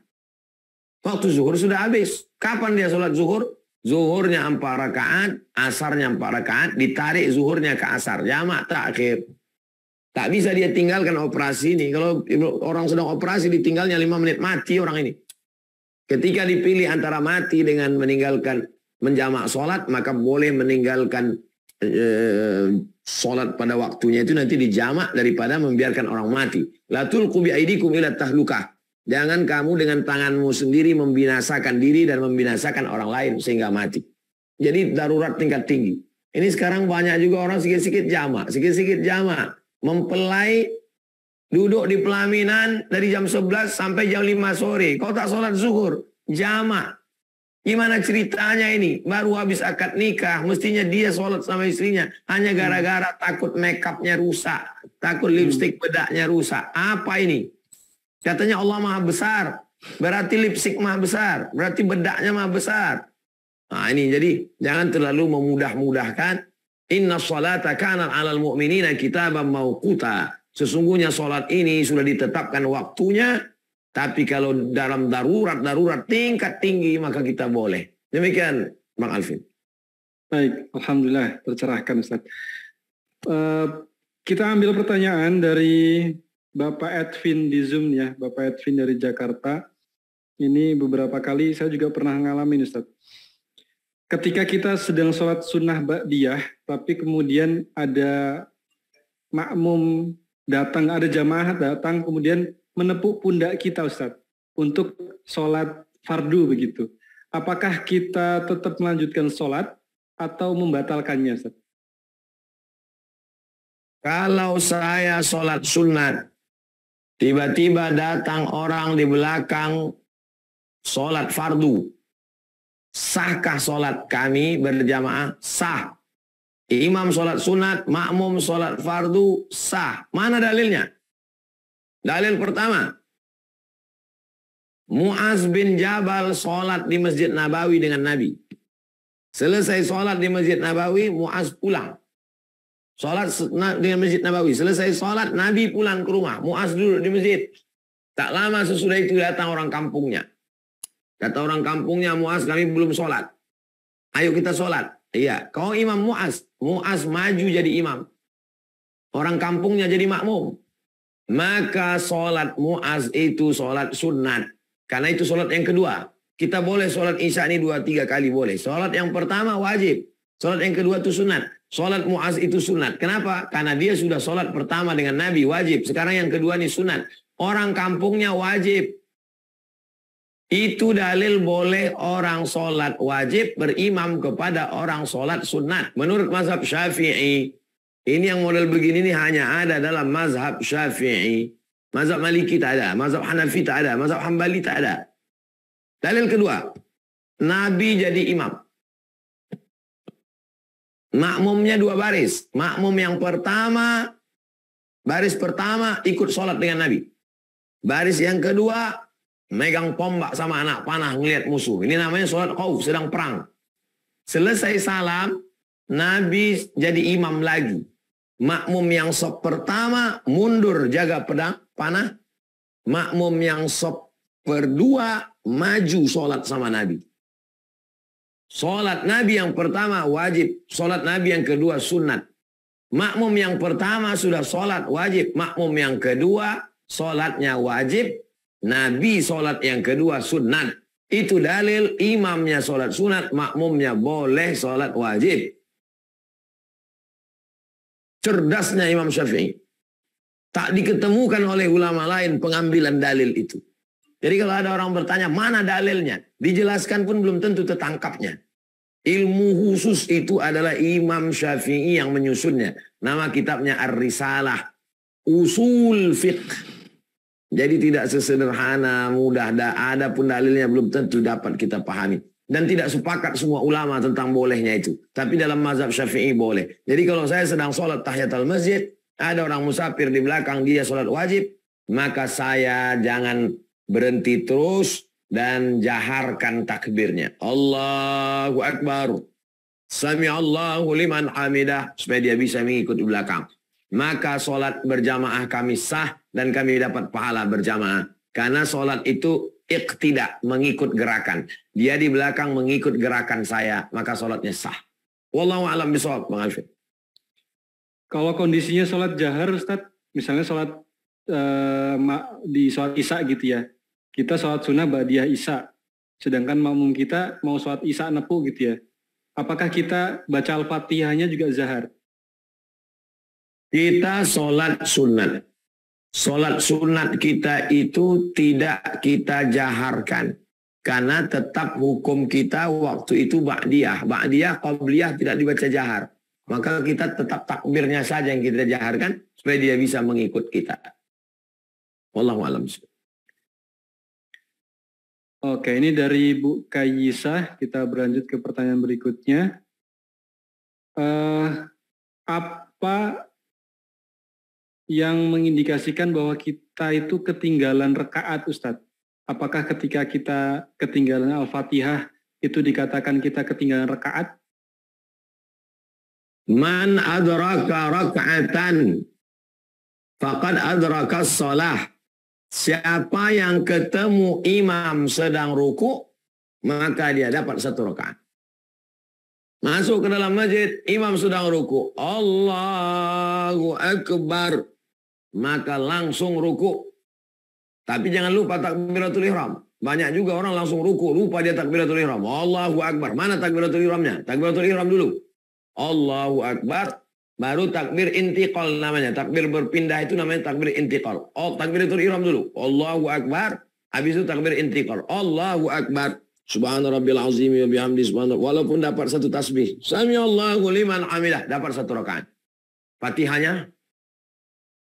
Waktu zuhur sudah habis. Kapan dia sholat zuhur? Zuhurnya 4 rakaat, asarnya 4 rakaat, ditarik zuhurnya ke asar. Jamak terakhir. Tak bisa dia tinggalkan operasi ini. Kalau orang sedang operasi ditinggalnya 5 menit, mati orang ini. Ketika dipilih antara mati dengan meninggalkan menjamak sholat, maka boleh meninggalkan sholat pada waktunya itu nanti dijamak daripada membiarkan orang mati. La tulqu bi aidikum ila tahlukah. Jangan kamu dengan tanganmu sendiri membinasakan diri dan membinasakan orang lain sehingga mati. Jadi darurat tingkat tinggi. Ini sekarang banyak juga orang sikit-sikit jamak, mempelai duduk di pelaminan dari jam 11 sampai jam 5 sore. Kau tak sholat zuhur. Jamak. Gimana ceritanya ini? Baru habis akad nikah. Mestinya dia sholat sama istrinya. Hanya gara-gara takut make-upnya rusak. Takut lipstick bedaknya rusak. Apa ini? Katanya Allah Maha Besar. Berarti lipstick mah besar, berarti bedaknya mah besar. Nah ini jadi jangan terlalu memudah-mudahkan. Inna sholata kana 'alal mu'minina kitaban mauquta. Sesungguhnya sholat ini sudah ditetapkan waktunya, tapi kalau dalam darurat tingkat tinggi maka kita boleh. Demikian Bang Alvin.
Baik, alhamdulillah tercerahkan Ustaz. Kita ambil pertanyaan dari Bapak Edwin di Zoom ya, Bapak Edwin dari Jakarta. Ini beberapa kali saya juga pernah ngalamin Ustaz. Ketika kita sedang sholat sunnah ba'diyah, tapi kemudian ada makmum datang, ada jamaah datang, kemudian menepuk pundak kita Ustaz, untuk sholat fardu begitu. Apakah kita tetap melanjutkan sholat atau membatalkannya Ustaz?
Kalau saya sholat sunat, tiba-tiba datang orang di belakang sholat fardu, sahkah sholat kami berjamaah? Sah. Imam sholat sunat, makmum sholat fardu, sah. Mana dalilnya? Dalil pertama, Mu'az bin Jabal sholat di Masjid Nabawi dengan Nabi. Selesai sholat di Masjid Nabawi, Mu'az pulang. Sholat dengan Masjid Nabawi. Selesai sholat, Nabi pulang ke rumah. Mu'az duduk di masjid. Tak lama sesudah itu datang orang kampungnya. Kata orang kampungnya, Mu'az kami belum sholat. Ayo kita sholat. Iya, kau imam Mu'az. Mu'az maju jadi imam. Orang kampungnya jadi makmum. Maka sholat Mu'az itu sholat sunat. Karena itu sholat yang kedua. Kita boleh sholat isya ini 2-3 kali boleh. Sholat yang pertama wajib. Sholat yang kedua itu sunat. Sholat Mu'az itu sunat. Kenapa? Karena dia sudah sholat pertama dengan Nabi, wajib. Sekarang yang kedua ini sunat. Orang kampungnya wajib. Itu dalil boleh orang sholat wajib berimam kepada orang sholat sunat. Menurut mazhab Syafi'i. Ini yang model begini ini hanya ada dalam mazhab Syafi'i. Mazhab Maliki tak ada. Mazhab Hanafi tak ada. Mazhab Hambali tak ada. Dalil kedua. Nabi jadi imam. Makmumnya 2 baris. Makmum yang pertama, baris pertama ikut sholat dengan Nabi. Baris yang kedua, megang tombak sama anak panah ngelihat musuh. Ini namanya sholat khauf, sedang perang. Selesai salam, Nabi jadi imam lagi. Makmum yang sop pertama mundur jaga pedang panah. Makmum yang sop kedua maju sholat sama Nabi. Sholat Nabi yang pertama wajib, sholat Nabi yang kedua sunat. Makmum yang pertama sudah sholat wajib, makmum yang kedua sholatnya wajib, Nabi sholat yang kedua sunat. Itu dalil imamnya sholat sunat, makmumnya boleh sholat wajib. Cerdasnya Imam Syafi'i. Tak diketemukan oleh ulama lain pengambilan dalil itu. Jadi kalau ada orang bertanya, mana dalilnya? Dijelaskan pun belum tentu tertangkapnya. Ilmu khusus itu adalah Imam Syafi'i yang menyusunnya. Nama kitabnya Ar-Risalah. Usul Fiqh. Jadi tidak sesederhana, mudah. Ada pun dalilnya belum tentu dapat kita pahami. Dan tidak sepakat semua ulama tentang bolehnya itu. Tapi dalam mazhab Syafi'i boleh. Jadi kalau saya sedang sholat tahiyatul masjid, ada orang musafir di belakang dia sholat wajib, maka saya jangan berhenti terus dan jaharkan takbirnya. Allahu Akbar. Sami Allahu liman hamidah. Supaya dia bisa mengikut di belakang. Maka sholat berjamaah kami sah dan kami dapat pahala berjamaah. Karena sholat itu iqtida, mengikut gerakan. Dia di belakang mengikut gerakan saya. Maka sholatnya sah. Wallahu a'lam bishawab, Bang Alvin.
Kalau kondisinya sholat jahar Ustaz, misalnya sholat di sholat isya gitu ya. Kita sholat sunnah ba'diyah isya. Sedangkan makmum kita mau sholat isya nepu gitu ya. Apakah kita baca Al-Fatihahnya juga zahar?
Kita sholat sunat. Sholat sunat kita itu tidak kita jaharkan. Karena tetap hukum kita waktu itu ba'diyah. Ba'diyah, qabliyah tidak dibaca jahar. Maka kita tetap takbirnya saja yang kita jaharkan. Supaya dia bisa mengikut kita. Wallahu a'lam.
Oke, ini dari Bu Kayisah. Kita berlanjut ke pertanyaan berikutnya. Apa yang mengindikasikan bahwa kita itu ketinggalan rekaat, Ustadz? Apakah ketika kita ketinggalan Al-Fatihah itu dikatakan kita ketinggalan rakaat?
Man adraka raka'atan faqad adraka shalah. Siapa yang ketemu imam sedang ruku, maka dia dapat 1 rakaat. Masuk ke dalam masjid, imam sedang ruku, Allahu Akbar, maka langsung ruku. Tapi jangan lupa takbiratul ihram. Banyak juga orang langsung ruku, lupa dia takbiratul ihram. Allahu Akbar. Mana takbiratul ihramnya? Takbiratul ihram dulu. Allahu Akbar. Baru takbir intiqal namanya. Takbir berpindah itu namanya takbir intiqal. Oh, takbiratul ihram dulu. Allahu Akbar. Habis itu takbir intiqal. Allahu Akbar. Subhana rabbil azim wa bihamdi subhana. Walaupun dapat 1 tasbih. Sami Allahu liman hamidah. Dapat 1 rakaat. Fatihahnya?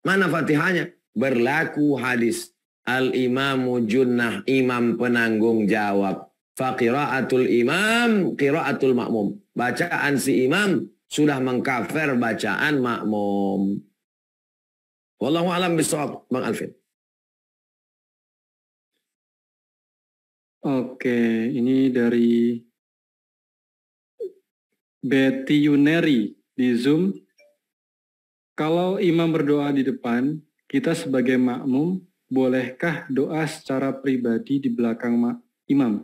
Mana fatihahnya? Berlaku hadis. Al-imamu junnah, imam penanggung jawab. Faqira'atul imam, qira'atul makmum. Bacaan si imam sudah mengkafir bacaan makmum. Wallahu a'lam bishawab, Bang Alvin.
Oke, ini dari Betty Yuneri di Zoom. Kalau imam berdoa di depan, kita sebagai makmum, bolehkah doa secara pribadi di belakang imam?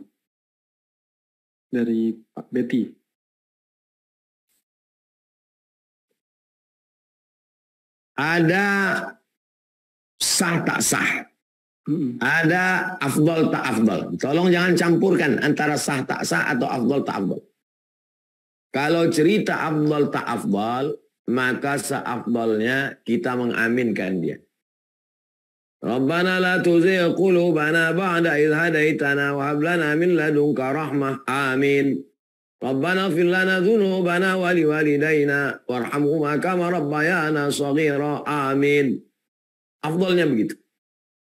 Dari Pak Betty.
Ada sah tak sah. Ada afdal tak afdal. Tolong jangan campurkan antara sah tak sah atau afdal tak afdal. Kalau cerita afdal tak afdal, maka seafdalnya kita mengaminkan dia. Rabbana la tuzigh qulubana ba'da idh hadaitana wa hab lana min ladunka rahmah. Amin. Rabbana ighfir lana dhunubana wa liwalidayna warhamhuma kama rabbayana shaghira. Amin. Afdalnya begitu.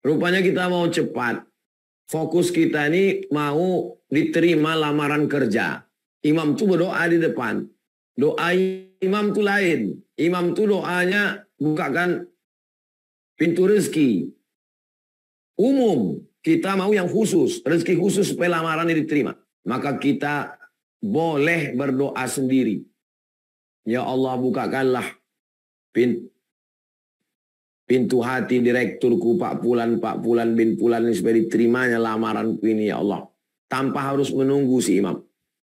Rupanya kita mau cepat. Fokus kita ini mau diterima lamaran kerja. Imam tuh berdoa di depan. Doa imam tuh lain. Imam tuh doanya bukakan pintu rezeki. Umum, kita mau yang khusus, rezeki khusus supaya lamaran ini diterima. Maka kita boleh berdoa sendiri. Ya Allah, bukakanlah pintu hati direkturku Pak Fulan bin Fulan ini supaya diterimanya lamaranku ini ya Allah. Tanpa harus menunggu si imam.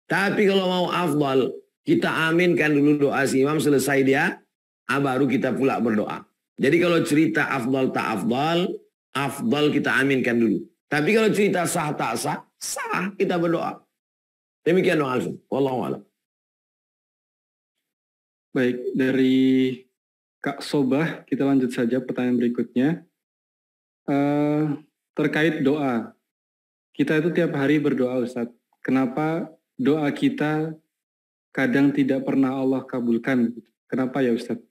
Tapi kalau mau afdal, kita aminkan dulu doa si imam, selesai dia, baru kita pula berdoa. Jadi kalau cerita afdal tak afdal, afdal kita aminkan dulu. Tapi kalau cerita sah tak sah, sah kita berdoa. Demikian doa Alvin. Wallahu a'lam.
Baik, dari Kak Sobah, kita lanjut saja pertanyaan berikutnya. Terkait doa. Kita itu tiap hari berdoa, Ustadz. Kenapa doa kita kadang tidak pernah Allah kabulkan? Kenapa ya, Ustadz?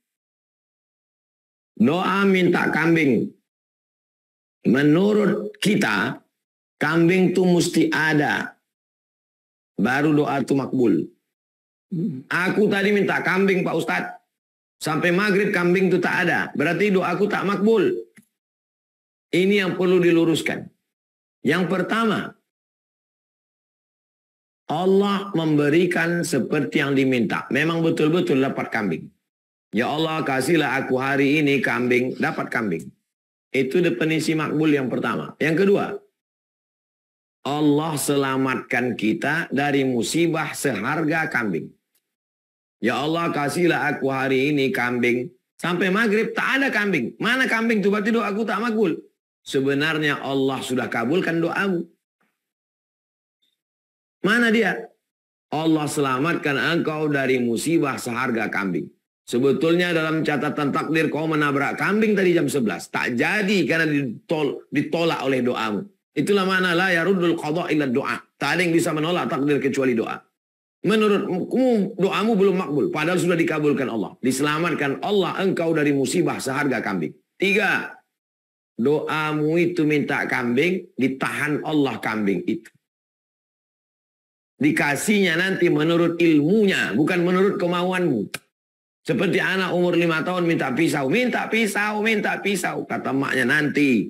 Doa minta kambing. Menurut kita, kambing itu mesti ada. Baru doa itu makbul. Aku tadi minta kambing Pak Ustadz. Sampai maghrib kambing itu tak ada. Berarti doaku tak makbul. Ini yang perlu diluruskan. Yang pertama, Allah memberikan seperti yang diminta. Memang betul-betul dapat kambing. Ya Allah, kasihlah aku hari ini kambing, dapat kambing. Itu definisi makbul yang pertama. Yang kedua, Allah selamatkan kita dari musibah seharga kambing. Ya Allah, kasihlah aku hari ini kambing. Sampai maghrib tak ada kambing. Mana kambing itu? Berarti doaku tak makbul. Sebenarnya Allah sudah kabulkan doamu. Mana dia? Allah selamatkan engkau dari musibah seharga kambing. Sebetulnya dalam catatan takdir kau menabrak kambing tadi jam 11. Tak jadi karena ditolak oleh doamu. Itulah mana la yarudul qadha illa doa. Tak ada yang bisa menolak takdir kecuali doa. Menurutmu doamu belum makbul. Padahal sudah dikabulkan Allah. Diselamatkan Allah engkau dari musibah seharga kambing. 3. Doamu itu minta kambing. Ditahan Allah kambing itu. Dikasihnya nanti menurut ilmunya. Bukan menurut kemauanmu. Seperti anak umur 5 tahun minta pisau. Minta pisau, minta pisau. Kata maknya nanti.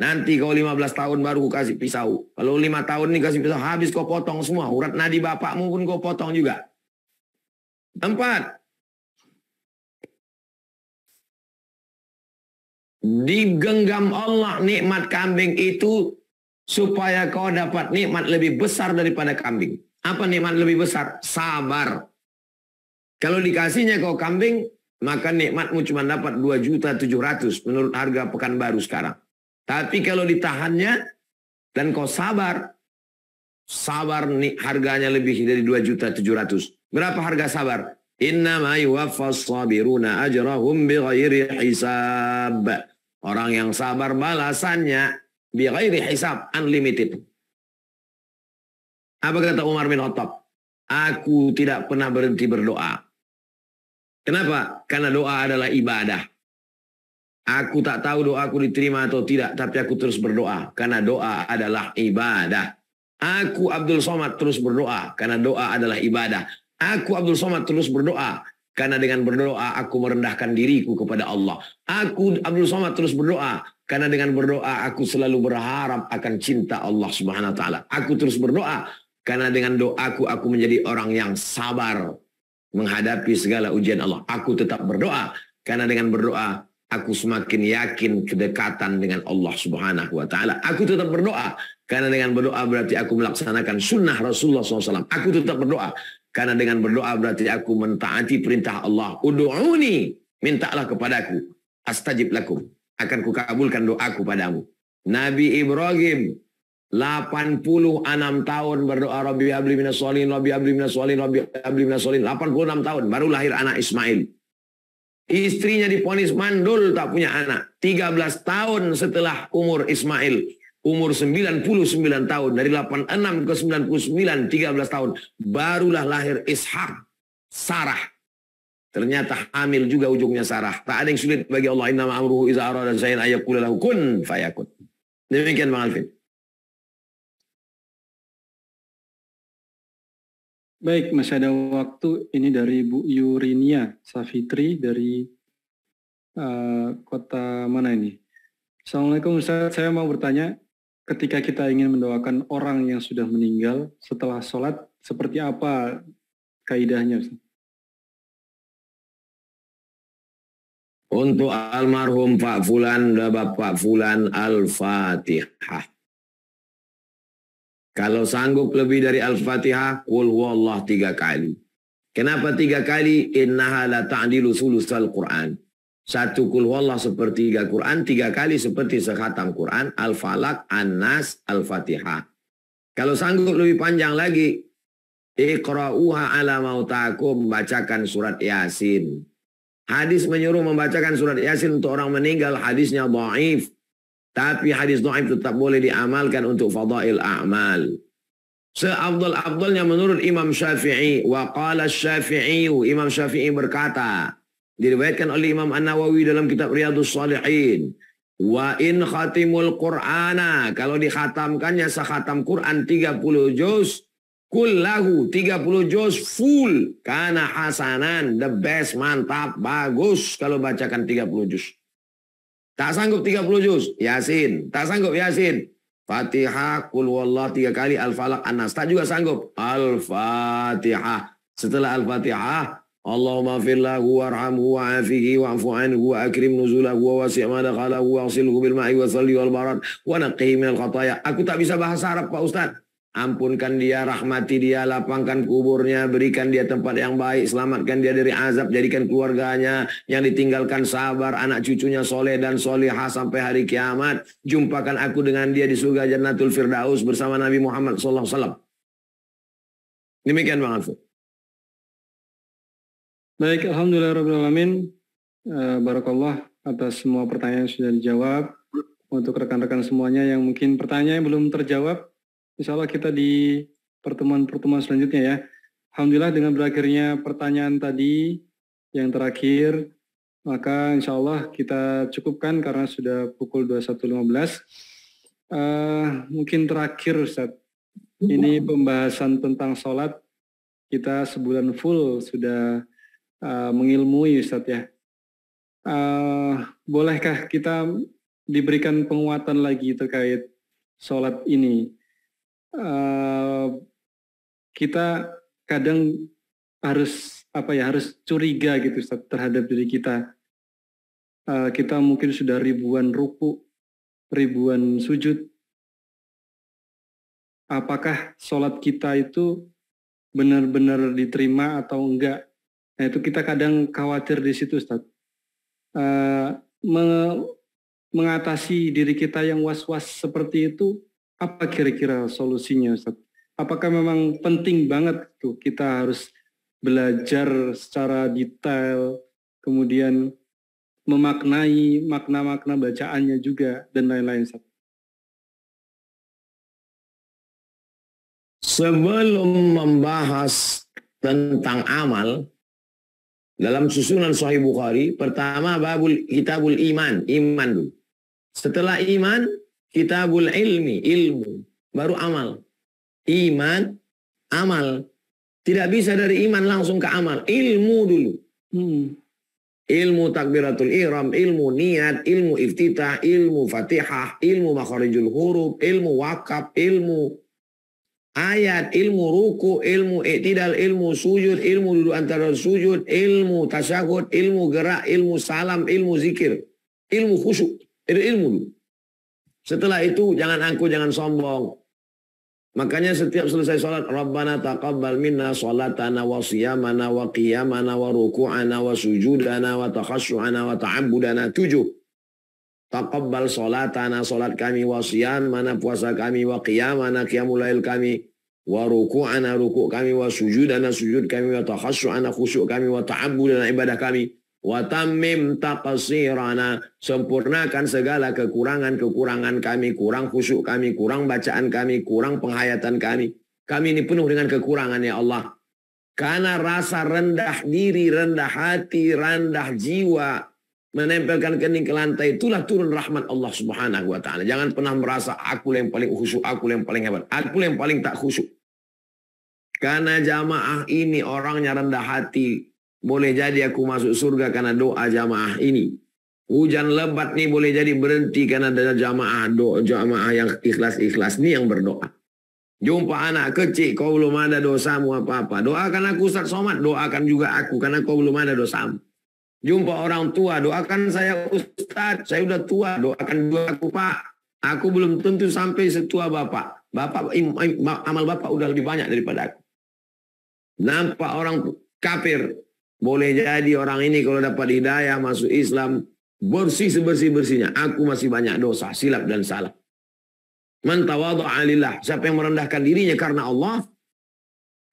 Nanti kau 15 tahun baru kau kasih pisau. Kalau 5 tahun nih kasih pisau, habis kau potong semua. Urat nadi bapakmu pun kau potong juga. 4. Digenggam Allah nikmat kambing itu supaya kau dapat nikmat lebih besar daripada kambing. Apa nikmat lebih besar? Sabar. Kalau dikasihnya kau kambing, maka nikmatmu cuma dapat 2.700.000 menurut harga Pekanbaru sekarang. Tapi kalau ditahannya dan kau sabar nih harganya lebih dari 2.700.000. Berapa harga sabar? Innama yuwaffas sabiruna ajrahum bighairi hisab. Orang yang sabar balasannya bighairi hisab, unlimited. Apa kata Umar bin Khattab? Aku tidak pernah berhenti berdoa. Kenapa? Karena doa adalah ibadah. Aku tak tahu doaku diterima atau tidak, tapi aku terus berdoa. Karena doa adalah ibadah. Aku Abdul Somad terus berdoa, karena doa adalah ibadah. Aku Abdul Somad terus berdoa, karena dengan berdoa aku merendahkan diriku kepada Allah. Aku Abdul Somad terus berdoa, karena dengan berdoa aku selalu berharap akan cinta Allah Subhanahu Wa Taala. Aku terus berdoa, karena dengan doaku aku menjadi orang yang sabar menghadapi segala ujian Allah. Aku tetap berdoa, karena dengan berdoa aku semakin yakin kedekatan dengan Allah Subhanahu Wa Taala. Aku tetap berdoa, karena dengan berdoa berarti aku melaksanakan sunnah Rasulullah SAW. Aku tetap berdoa, karena dengan berdoa berarti aku mentaati perintah Allah. Udu'uni, mintalah kepadaku. Astajib lakum, akan kukabulkan doaku padamu. Nabi Ibrahim 86 tahun berdoa, Rabbi habli minas sholihin, Rabbi habli minas sholihin, Rabbi habli minas sholihin. 86 tahun baru lahir anak Ismail. Istrinya divonis mandul, tak punya anak. 13 tahun setelah umur Ismail, umur 99 tahun, dari 86 ke 99, 13 tahun, barulah lahir Ishak. Sarah. Ternyata hamil juga ujungnya Sarah. Tak ada yang sulit bagi Allah. Innama amruhu iza arada syai'an ayyaqula lahu kun fayakun. Demikian Bang Alvin.
Baik, masih ada waktu. Ini dari Bu Yurinia Safitri dari kota mana ini? Assalamualaikum Ustaz, saya mau bertanya, ketika kita ingin mendoakan orang yang sudah meninggal setelah sholat, seperti apa kaidahnya Ustaz?
Untuk almarhum Pak Fulan dan Bapak Fulan, Al-Fatihah. Kalau sanggup lebih dari Al-Fatihah, Qul huwallah 3 kali. Kenapa 3 kali? Innaha la ta'dilu sulusal Quran. 1 Qul huwallah sepertiga Quran, 3 kali seperti sekhatam Quran, Al-Falaq, An-Nas, Al-Fatihah. Kalau sanggup lebih panjang lagi, Iqra'uha ala mautakum, bacakan surat Yasin. Hadis menyuruh membacakan surat Yasin untuk orang meninggal, hadisnya dhaif. Tapi hadis dhaif tetap boleh diamalkan untuk fadail a'mal. Seafdal-afdalnya menurut Imam Syafi'i, wa qala Syafi'i, Imam Syafi'i berkata, diriwayatkan oleh Imam An-Nawawi dalam kitab Riyadhus Shalihin, wa in khatimul Qur'ana, kalau dikhatamkannya sekhatam Quran 30 juz, kullahu 30 juz full, kana hasanan, the best, mantap, bagus kalau bacakan 30 juz. Tak sanggup 30 juz, Yasin. Tak sanggup Yasin, Fatihah, Qul huwallah 3 kali, Al-Falaq, An-Nas. Tak juga sanggup, Al-Fatihah. Setelah Al-Fatihah, Allahumma firlahu warhamhu wa'afihi wa'afu anhu wa akrim nuzulahu wa wasi' madakhalahu wa asilhu bil ma'i wa salli wal barat wa naqihi minal khataya. Aku tak bisa bahasa Arab Pak Ustaz. Ampunkan dia, rahmati dia, lapangkan kuburnya, berikan dia tempat yang baik, selamatkan dia dari azab, jadikan keluarganya yang ditinggalkan sabar, anak cucunya soleh dan solehah sampai hari kiamat. Jumpakan aku dengan dia di surga Jannatul Firdaus bersama Nabi Muhammad SAW. Demikian Bang Alfred.
Baik, alhamdulillahirrahmanirrahim. Barakallah atas semua pertanyaan yang sudah dijawab. Untuk rekan-rekan semuanya yang mungkin pertanyaan yang belum terjawab, insya Allah kita di pertemuan-pertemuan selanjutnya ya. Alhamdulillah dengan berakhirnya pertanyaan tadi yang terakhir, maka insya Allah kita cukupkan karena sudah pukul 21.15. Mungkin terakhir Ustadz, ini pembahasan tentang sholat, kita sebulan full sudah mengilmui Ustadz ya. Bolehkah kita diberikan penguatan lagi terkait sholat ini. Kita kadang harus harus curiga gitu Ustaz, terhadap diri kita. Kita mungkin sudah ribuan ruku, ribuan sujud. Apakah sholat kita itu benar-benar diterima atau enggak? Nah, itu kita kadang khawatir di situ, Ustaz. Mengatasi diri kita yang was-was seperti itu, apa kira-kira solusinya, Ustaz? Apakah memang penting banget tuh kita harus belajar secara detail, kemudian memaknai makna-makna bacaannya juga, dan lain-lain, Ustaz?
Sebelum membahas tentang amal, dalam susunan Sahih Bukhari, pertama kitabul iman, iman dulu. Setelah iman, kitabul ilmi, ilmu, baru amal. Iman, amal. Tidak bisa dari iman langsung ke amal, ilmu dulu. Ilmu takbiratul ihram, ilmu niat, ilmu iftitah, ilmu fatihah, ilmu makharijul huruf, ilmu wakaf, ilmu ayat, ilmu ruku, ilmu i'tidal, ilmu sujud, ilmu duduk antara sujud, ilmu tasyahud, ilmu gerak, ilmu salam, ilmu zikir, ilmu khusyuk. Itu ilmu dulu. Setelah itu jangan angkuh, jangan sombong. Makanya setiap selesai sholat, Rabbana taqabbal minna sholatana wa siyamana wa qiyamana wa ruku'ana wa sujudana wa takhasyu'ana wa ta'abbudana. 7. Taqabbal sholatana, sholat kami, wa siyamana, puasa kami, wa qiyamana, qiyamul lail kami, wa ruku'ana, ruku' kami, wa sujudana, sujud kami, wa takhasyu'ana, khusyuk kami, wa ta'abbudana, ibadah kami. Wa tammim taqsirana, sempurnakan segala kekurangan-kekurangan kami, kurang khusyuk kami, kurang bacaan kami, kurang penghayatan kami. Kami ini penuh dengan kekurangan ya Allah. Karena rasa rendah diri, rendah hati, rendah jiwa, menempelkan kening ke lantai, itulah turun rahmat Allah Subhanahu wa taala. Jangan pernah merasa aku yang paling khusyuk, aku yang paling hebat, aku yang paling tak khusyuk. Karena jamaah ini orangnya rendah hati. Boleh jadi aku masuk surga karena doa jamaah ini. Hujan lebat nih boleh jadi berhenti karena ada jamaah yang ikhlas-ikhlas nih yang berdoa. Jumpa anak kecil, kau belum ada dosamu apa-apa. Doakan aku Ustaz Somad, doakan juga aku karena kau belum ada dosamu. Jumpa orang tua, doakan saya Ustaz, saya udah tua, doakan juga aku Pak. Aku belum tentu sampai setua Bapak. Amal Bapak udah lebih banyak daripada aku. Nampak orang kafir. Boleh jadi orang ini kalau dapat hidayah masuk Islam bersih sebersih-bersihnya. Aku masih banyak dosa, silap dan salah. Man tawadha'a lillah, siapa yang merendahkan dirinya karena Allah,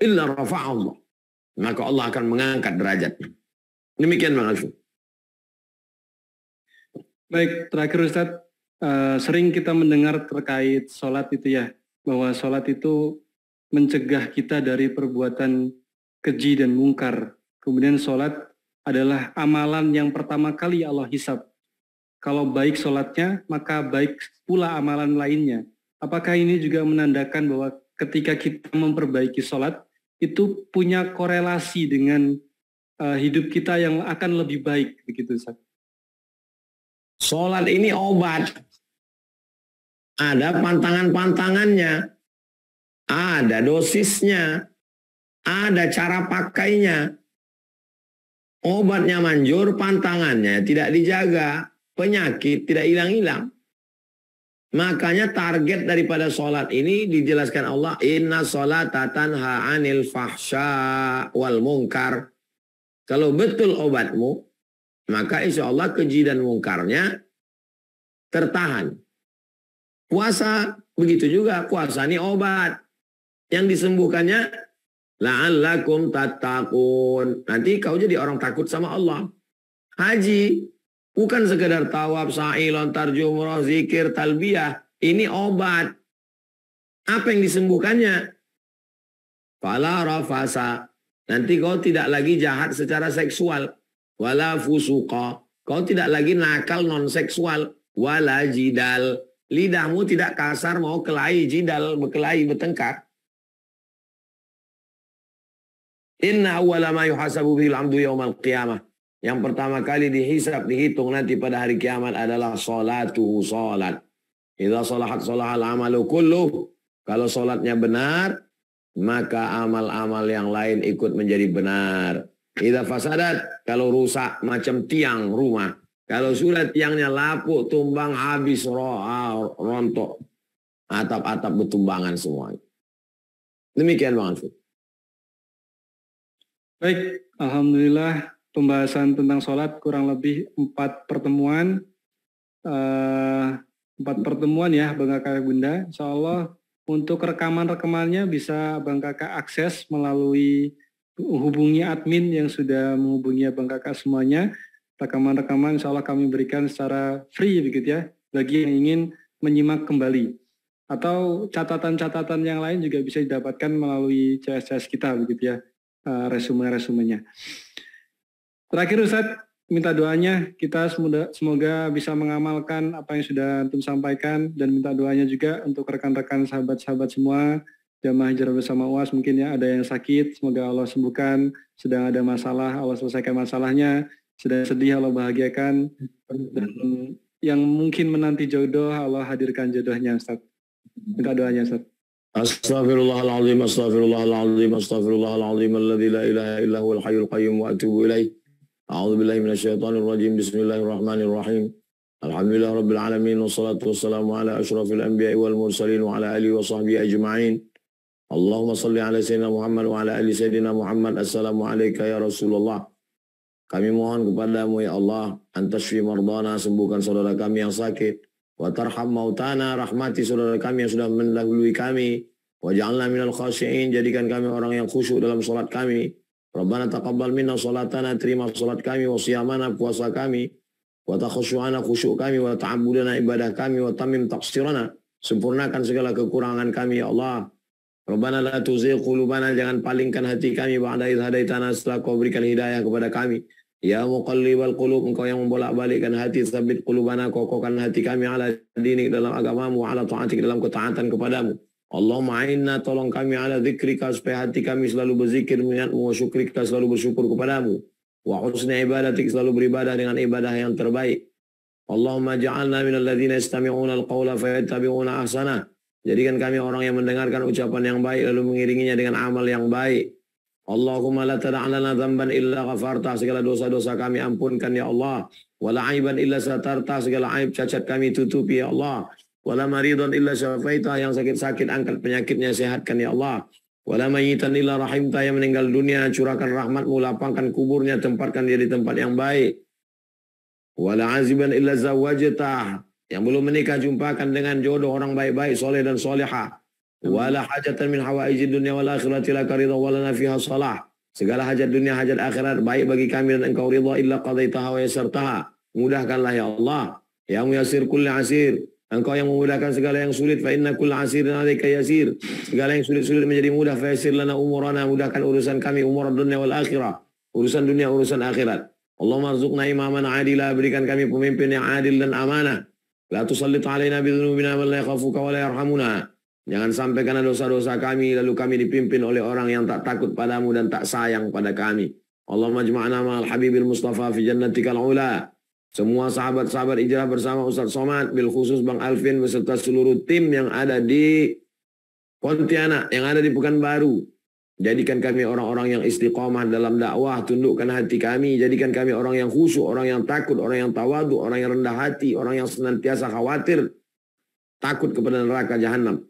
illa rafa'allah, maka Allah akan mengangkat derajatnya. Demikian Bang Alfi.
Baik, terakhir Ustaz, sering kita mendengar terkait sholat itu ya, bahwa sholat itu mencegah kita dari perbuatan keji dan mungkar. Kemudian sholat adalah amalan yang pertama kali Allah hisab. Kalau baik sholatnya, maka baik pula amalan lainnya. Apakah ini juga menandakan bahwa ketika kita memperbaiki sholat, itu punya korelasi dengan hidup kita yang akan lebih baik, begitu Ustaz?
Sholat ini obat. Ada pantangan-pantangannya. Ada dosisnya. Ada cara pakainya. Obatnya manjur, pantangannya tidak dijaga, penyakit tidak hilang-hilang. Makanya target daripada sholat ini dijelaskan Allah, inna sholata tanha 'anil fahsya wal munkar. Kalau betul obatmu, maka insya Allah keji dan mungkarnya tertahan. Puasa begitu juga, puasa ini obat. Yang disembuhkannya la'allakum tattaqun. Nanti kau jadi orang takut sama Allah. Haji bukan sekedar tawaf, sa'i, lontar jumrah, zikir, talbiyah. Ini obat. Apa yang disembuhkannya? Fala rafasa. Nanti kau tidak lagi jahat secara seksual. Wala fusuqa. Kau tidak lagi nakal non seksual. Wala jidal. Lidahmu tidak kasar mau kelahi, jidal, berkelahi, bertengkar. Inna awwala ma yuhasabu bihil 'abdu yaumal qiyamah. yang pertama kali dihitung nanti pada hari kiamat adalah salatuhu, salat. Idza salahat salahal amalu kulluh. Kalau salatnya benar, maka amal-amal yang lain ikut menjadi benar. Idza fasadat, kalau rusak macam tiang rumah. Kalau sudah tiangnya lapuk, tumbang, habis, rontok. Atap-atap bertumbangan semua. Demikian Bang Alvin.
Baik, alhamdulillah pembahasan tentang sholat kurang lebih 4 pertemuan. 4 pertemuan ya Bang Kakak Bunda. Insya Allah untuk rekaman-rekamannya bisa Bang Kakak akses melalui hubungi admin yang sudah menghubungi Bang Kakak semuanya. Rekaman-rekaman insya Allah kami berikan secara free begitu ya bagi yang ingin menyimak kembali. Atau catatan-catatan yang lain juga bisa didapatkan melalui CS kita begitu ya, resume-resumenya. Terakhir Ustadz, minta doanya kita semoga bisa mengamalkan apa yang sudah antum sampaikan dan minta doanya juga untuk rekan-rekan sahabat-sahabat semua jamaah hijrah bersama UAS, mungkin ya ada yang sakit, semoga Allah sembuhkan, sedang ada masalah Allah selesaikan masalahnya, sedang sedih Allah bahagiakan, dan yang mungkin menanti jodoh Allah hadirkan jodohnya Ustadz. Minta doanya Ustaz.
Astaghfirullahaladzim, astaghfirullahaladzim, astaghfirullahaladzim, alladzi la ilaha illa huwal hayyul qayyum wa atubu ilaih. A'udzu billahi minasyaitonir rajim. Bismillahirrahmanirrahim. Alhamdulillah rabbil alamin wassalatu wassalamu ala asyrafil anbiya'i wal mursalin wa ala alihi wa sahbihi ajma'in. Allahumma shalli ala sayyidina Muhammad wa ala ali sayyidina Muhammad. Assalamu alayka ya Rasulullah. Kami mohon kepadamu ya Allah, antashfi mardana, sembuhkan saudara kami yang sakit. Wa tarham mautana, rahmati saudara kami yang sudah mendahului kami. Wa ja'alna minal khashi'in, jadikan kami orang yang khusyuk dalam salat kami. Rabbana taqabbal minna salatana, terima salat kami, wa siyamana, puasa kami, wa takhushu'ana, khusyuk kami, wa ta'abudana, ibadah kami, wa tamim taqsirana, sempurnakan segala kekurangan kami ya Allah. Rabbana la tuzigh qulubana, jangan palingkan hati kami ba'da idh hadaitana, setelah kau berikan hidayah kepada kami. Ya muqallibal qulub, engkau yang membolak-balikkan hati, sabit qulubana, kokohkan hati kami ala dinik, dalam agamamu, ala ta'atik, dalam ketaatan kepadamu. Allahumma a'inna, tolong kami ala zikrika, supaya hati kami selalu berzikir mengingatmu, wa syukrika, selalu bersyukur kepadamu, wa husni ibadatik, selalu beribadah dengan ibadah yang terbaik. Allahumma ja'alna minal ladzina yastami'una al-qawla fayattabi'una ahsana, jadikan kami orang yang mendengarkan ucapan yang baik lalu mengiringinya dengan amal yang baik. Allahumma la tada'lana dhanban illa ghafarta, segala dosa-dosa kami ampunkan ya Allah. Wala aiban illa satarta, segala aib cacat kami tutupi ya Allah. Wala maridhan illa syafaita, yang sakit-sakit angkat penyakitnya, sehatkan ya Allah. Wala mayyitan illa rahimta, yang meninggal dunia curahkan rahmatmu, lapangkan kuburnya, tempatkan dia di tempat yang baik. Wala aziban illa zawajta, yang belum menikah jumpakan dengan jodoh orang baik-baik, soleh dan solehah. Wala hajatan min hawaijid dunya wal akhirati laka ridha wa lana fiha salah, segala hajat dunia hajat akhirat baik bagi kami dan engkau ridha, illa qadaitaha wa yassartaha, mudahkanlah ya Allah. Ya muyassir kulli asir, engkau yang memudahkan segala yang sulit, fa inna kulla asirin 'alaika yasir, segala yang sulit-sulit menjadi mudah, fa yassir lana umurana, mudahkan urusan kami, umur dunia wal akhirah, urusan dunia urusan akhirat. Allahumma arzuqna imaman adila, berikan kami pemimpin yang adil dan amanah. La tusallit alaina bi dzunubina man la yakhafuka wa la yarhamuna, jangan sampai karena dosa-dosa kami lalu kami dipimpin oleh orang yang tak takut padamu dan tak sayang pada kami. Allahumma jma'na ma'al habibil mustafa fi jannatikal ula. Semua sahabat-sahabat hijrah bersama Ustaz Somad, bil khusus Bang Alvin beserta seluruh tim yang ada di Pontianak, yang ada di Pekanbaru. Jadikan kami orang-orang yang istiqomah dalam dakwah, tundukkan hati kami, jadikan kami orang yang khusyuk, orang yang takut, orang yang tawadu, orang yang rendah hati, orang yang senantiasa khawatir, takut kepada neraka jahanam.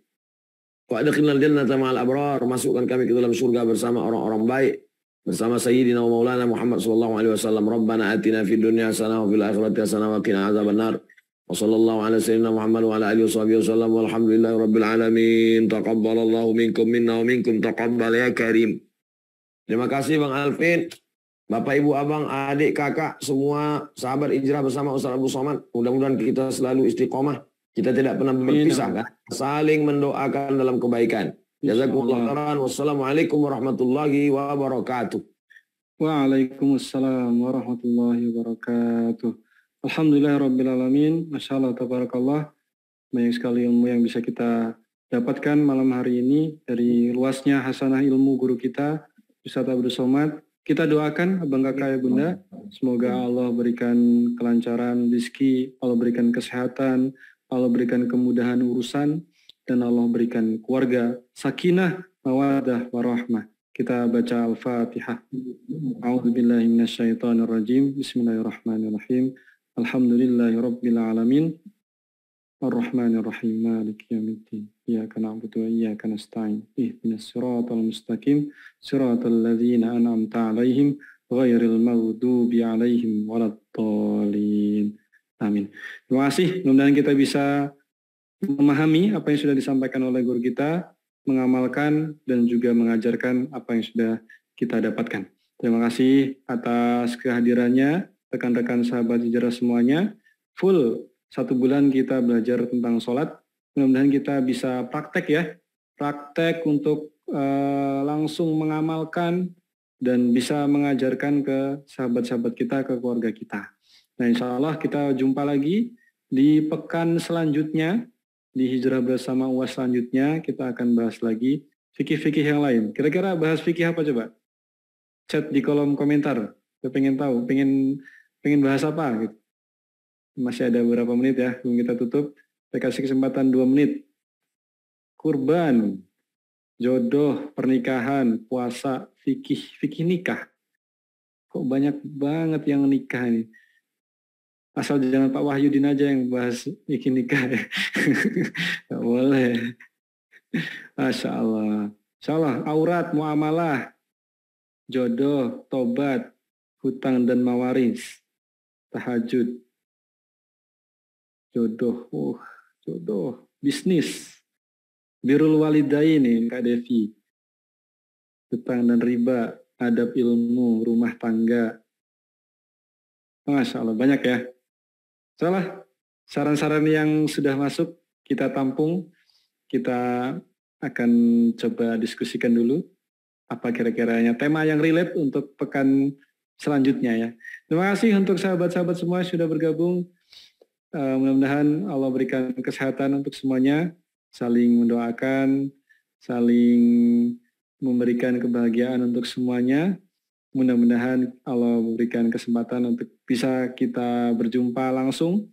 Wa adkhilnal jannata ma'al abrar, masukkan kami ke dalam surga bersama orang-orang baik, bersama Sayyidina wa Maulana Muhammad sallallahu alaihi wasallam. Rabbana atina fid dunya hasanah wa fil akhirati hasanah wa qina adzabannar. Wa sallallahu ala sayyidina Muhammad wa ala alihi wasallam walhamdulillahi rabbil alamin. Taqabbalallahu minkum minna wa minkum taqabbal ya karim. Terima kasih Bang Alvin, Bapak Ibu Abang, adik kakak, semua sahabat hijrah bersama Ustaz Abu Somad. Mudah-mudahan kita selalu istiqomah. Kita tidak pernah berpisah kan? Saling mendoakan dalam kebaikan. Jazakumullah khairan. Wassalamualaikum warahmatullahi wabarakatuh.
Waalaikumsalam warahmatullahi wabarakatuh. Alhamdulillahirrabbilalamin. Masya Allah, tabarakallah. Banyak sekali ilmu yang bisa kita dapatkan malam hari ini dari luasnya hasanah ilmu guru kita, Ustaz Abdul Somad. Kita doakan abang kakak ya bunda, semoga Allah berikan kelancaran rezeki, Allah berikan kesehatan, Allah berikan kemudahan urusan, dan Allah berikan keluarga sakinah, mawaddah, warahmah. Kita baca Al-Fatihah. A'udzubillahi minasyaitonirrajim. Bismillahirrahmanirrahim. Alhamdulillahirabbil alamin. Ar-Rahmanir-Rahim. Maliki yaumiddin. Iyyaka na'budu wa iyyaka nasta'in. Ihdinas siratal mustaqim. Siratal ladzina an'amta 'alaihim ghairil maghdubi 'alaihim waladdallin. Amin. Terima kasih. Mudah-mudahan kita bisa memahami apa yang sudah disampaikan oleh guru kita, mengamalkan dan juga mengajarkan apa yang sudah kita dapatkan. Terima kasih atas kehadirannya, rekan-rekan sahabat Hijrah semuanya. Full 1 bulan kita belajar tentang sholat. Mudah-mudahan kita bisa praktek ya. Praktek untuk langsung mengamalkan dan bisa mengajarkan ke sahabat-sahabat kita, ke keluarga kita. Nah, insya Allah kita jumpa lagi di pekan selanjutnya. Di Hijrah Bersama UAS selanjutnya kita akan bahas lagi fikih-fikih yang lain. Kira-kira bahas fikih apa coba? Chat di kolom komentar. Saya pengen tahu, pengen bahas apa gitu. Masih ada beberapa menit ya, sebelum kita tutup. Saya kasih kesempatan 2 menit. Kurban, jodoh, pernikahan, puasa, fikih nikah. Kok banyak banget yang nikah nih. Asal jangan Pak Wahyudin aja yang bahas fikih nikah ya. Gak boleh. Masya Allah. Insya Allah, aurat, muamalah, jodoh, tobat, hutang dan mawaris, tahajud. Jodoh, bisnis, birrul walidain nih Kak Devi, hutang dan riba, adab ilmu, rumah tangga. Masya Allah, banyak ya. Salah, saran-saran yang sudah masuk kita tampung, kita akan coba diskusikan dulu apa kira-kiranya tema yang relate untuk pekan selanjutnya ya. Terima kasih untuk sahabat-sahabat semua yang sudah bergabung. Mudah-mudahan Allah berikan kesehatan untuk semuanya, saling mendoakan, saling memberikan kebahagiaan untuk semuanya. Mudah-mudahan Allah memberikan kesempatan untuk bisa kita berjumpa langsung.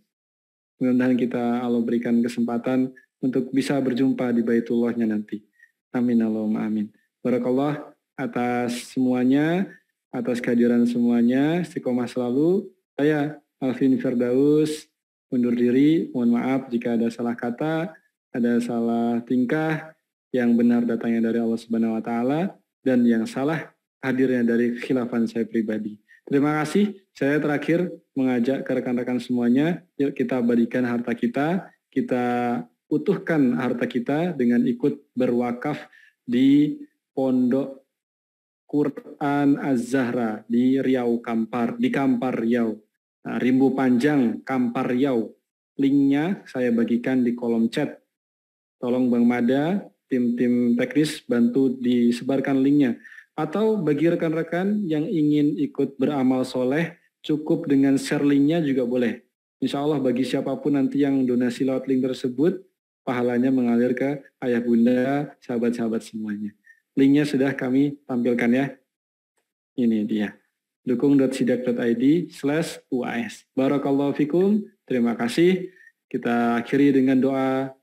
Mudah-mudahan Allah berikan kesempatan untuk bisa berjumpa di Baitullahnya nanti. Amin Allahumma amin. Barakallah atas semuanya, atas kehadiran semuanya, istiqomah selalu. Saya Alvin Firdaus undur diri, mohon maaf jika ada salah kata, ada salah tingkah, yang benar datangnya dari Allah Subhanahu wa taala dan yang salah hadirnya dari khilafan saya pribadi. Terima kasih. Saya terakhir mengajak ke rekan-rekan semuanya, yuk kita berikan harta kita utuhkan harta kita dengan ikut berwakaf di Pondok Quran Az-Zahra di Riau Kampar, di Kampar Riau. Nah, Rimbu Panjang, Kampar Riau. Linknya saya bagikan di kolom chat. Tolong Bang Mada, tim-tim teknis bantu disebarkan linknya. Atau bagi rekan-rekan yang ingin ikut beramal soleh, cukup dengan share linknya juga boleh. Insya Allah bagi siapapun nanti yang donasi lewat link tersebut, pahalanya mengalir ke ayah bunda, sahabat-sahabat semuanya. Linknya sudah kami tampilkan ya. Ini dia. dukung.sidak.id/UAS. Barakallahu fikum. Terima kasih. Kita akhiri dengan doa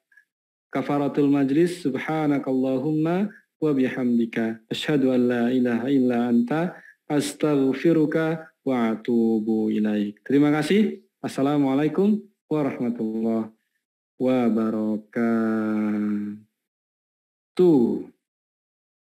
kafaratul majlis. Subhanakallahumma wa bihamdika. Asyhadu an la ilaha illa anta. Astaghfiruka wa atubu ilaik. Terima kasih. Assalamualaikum warahmatullahi wabarakatuh.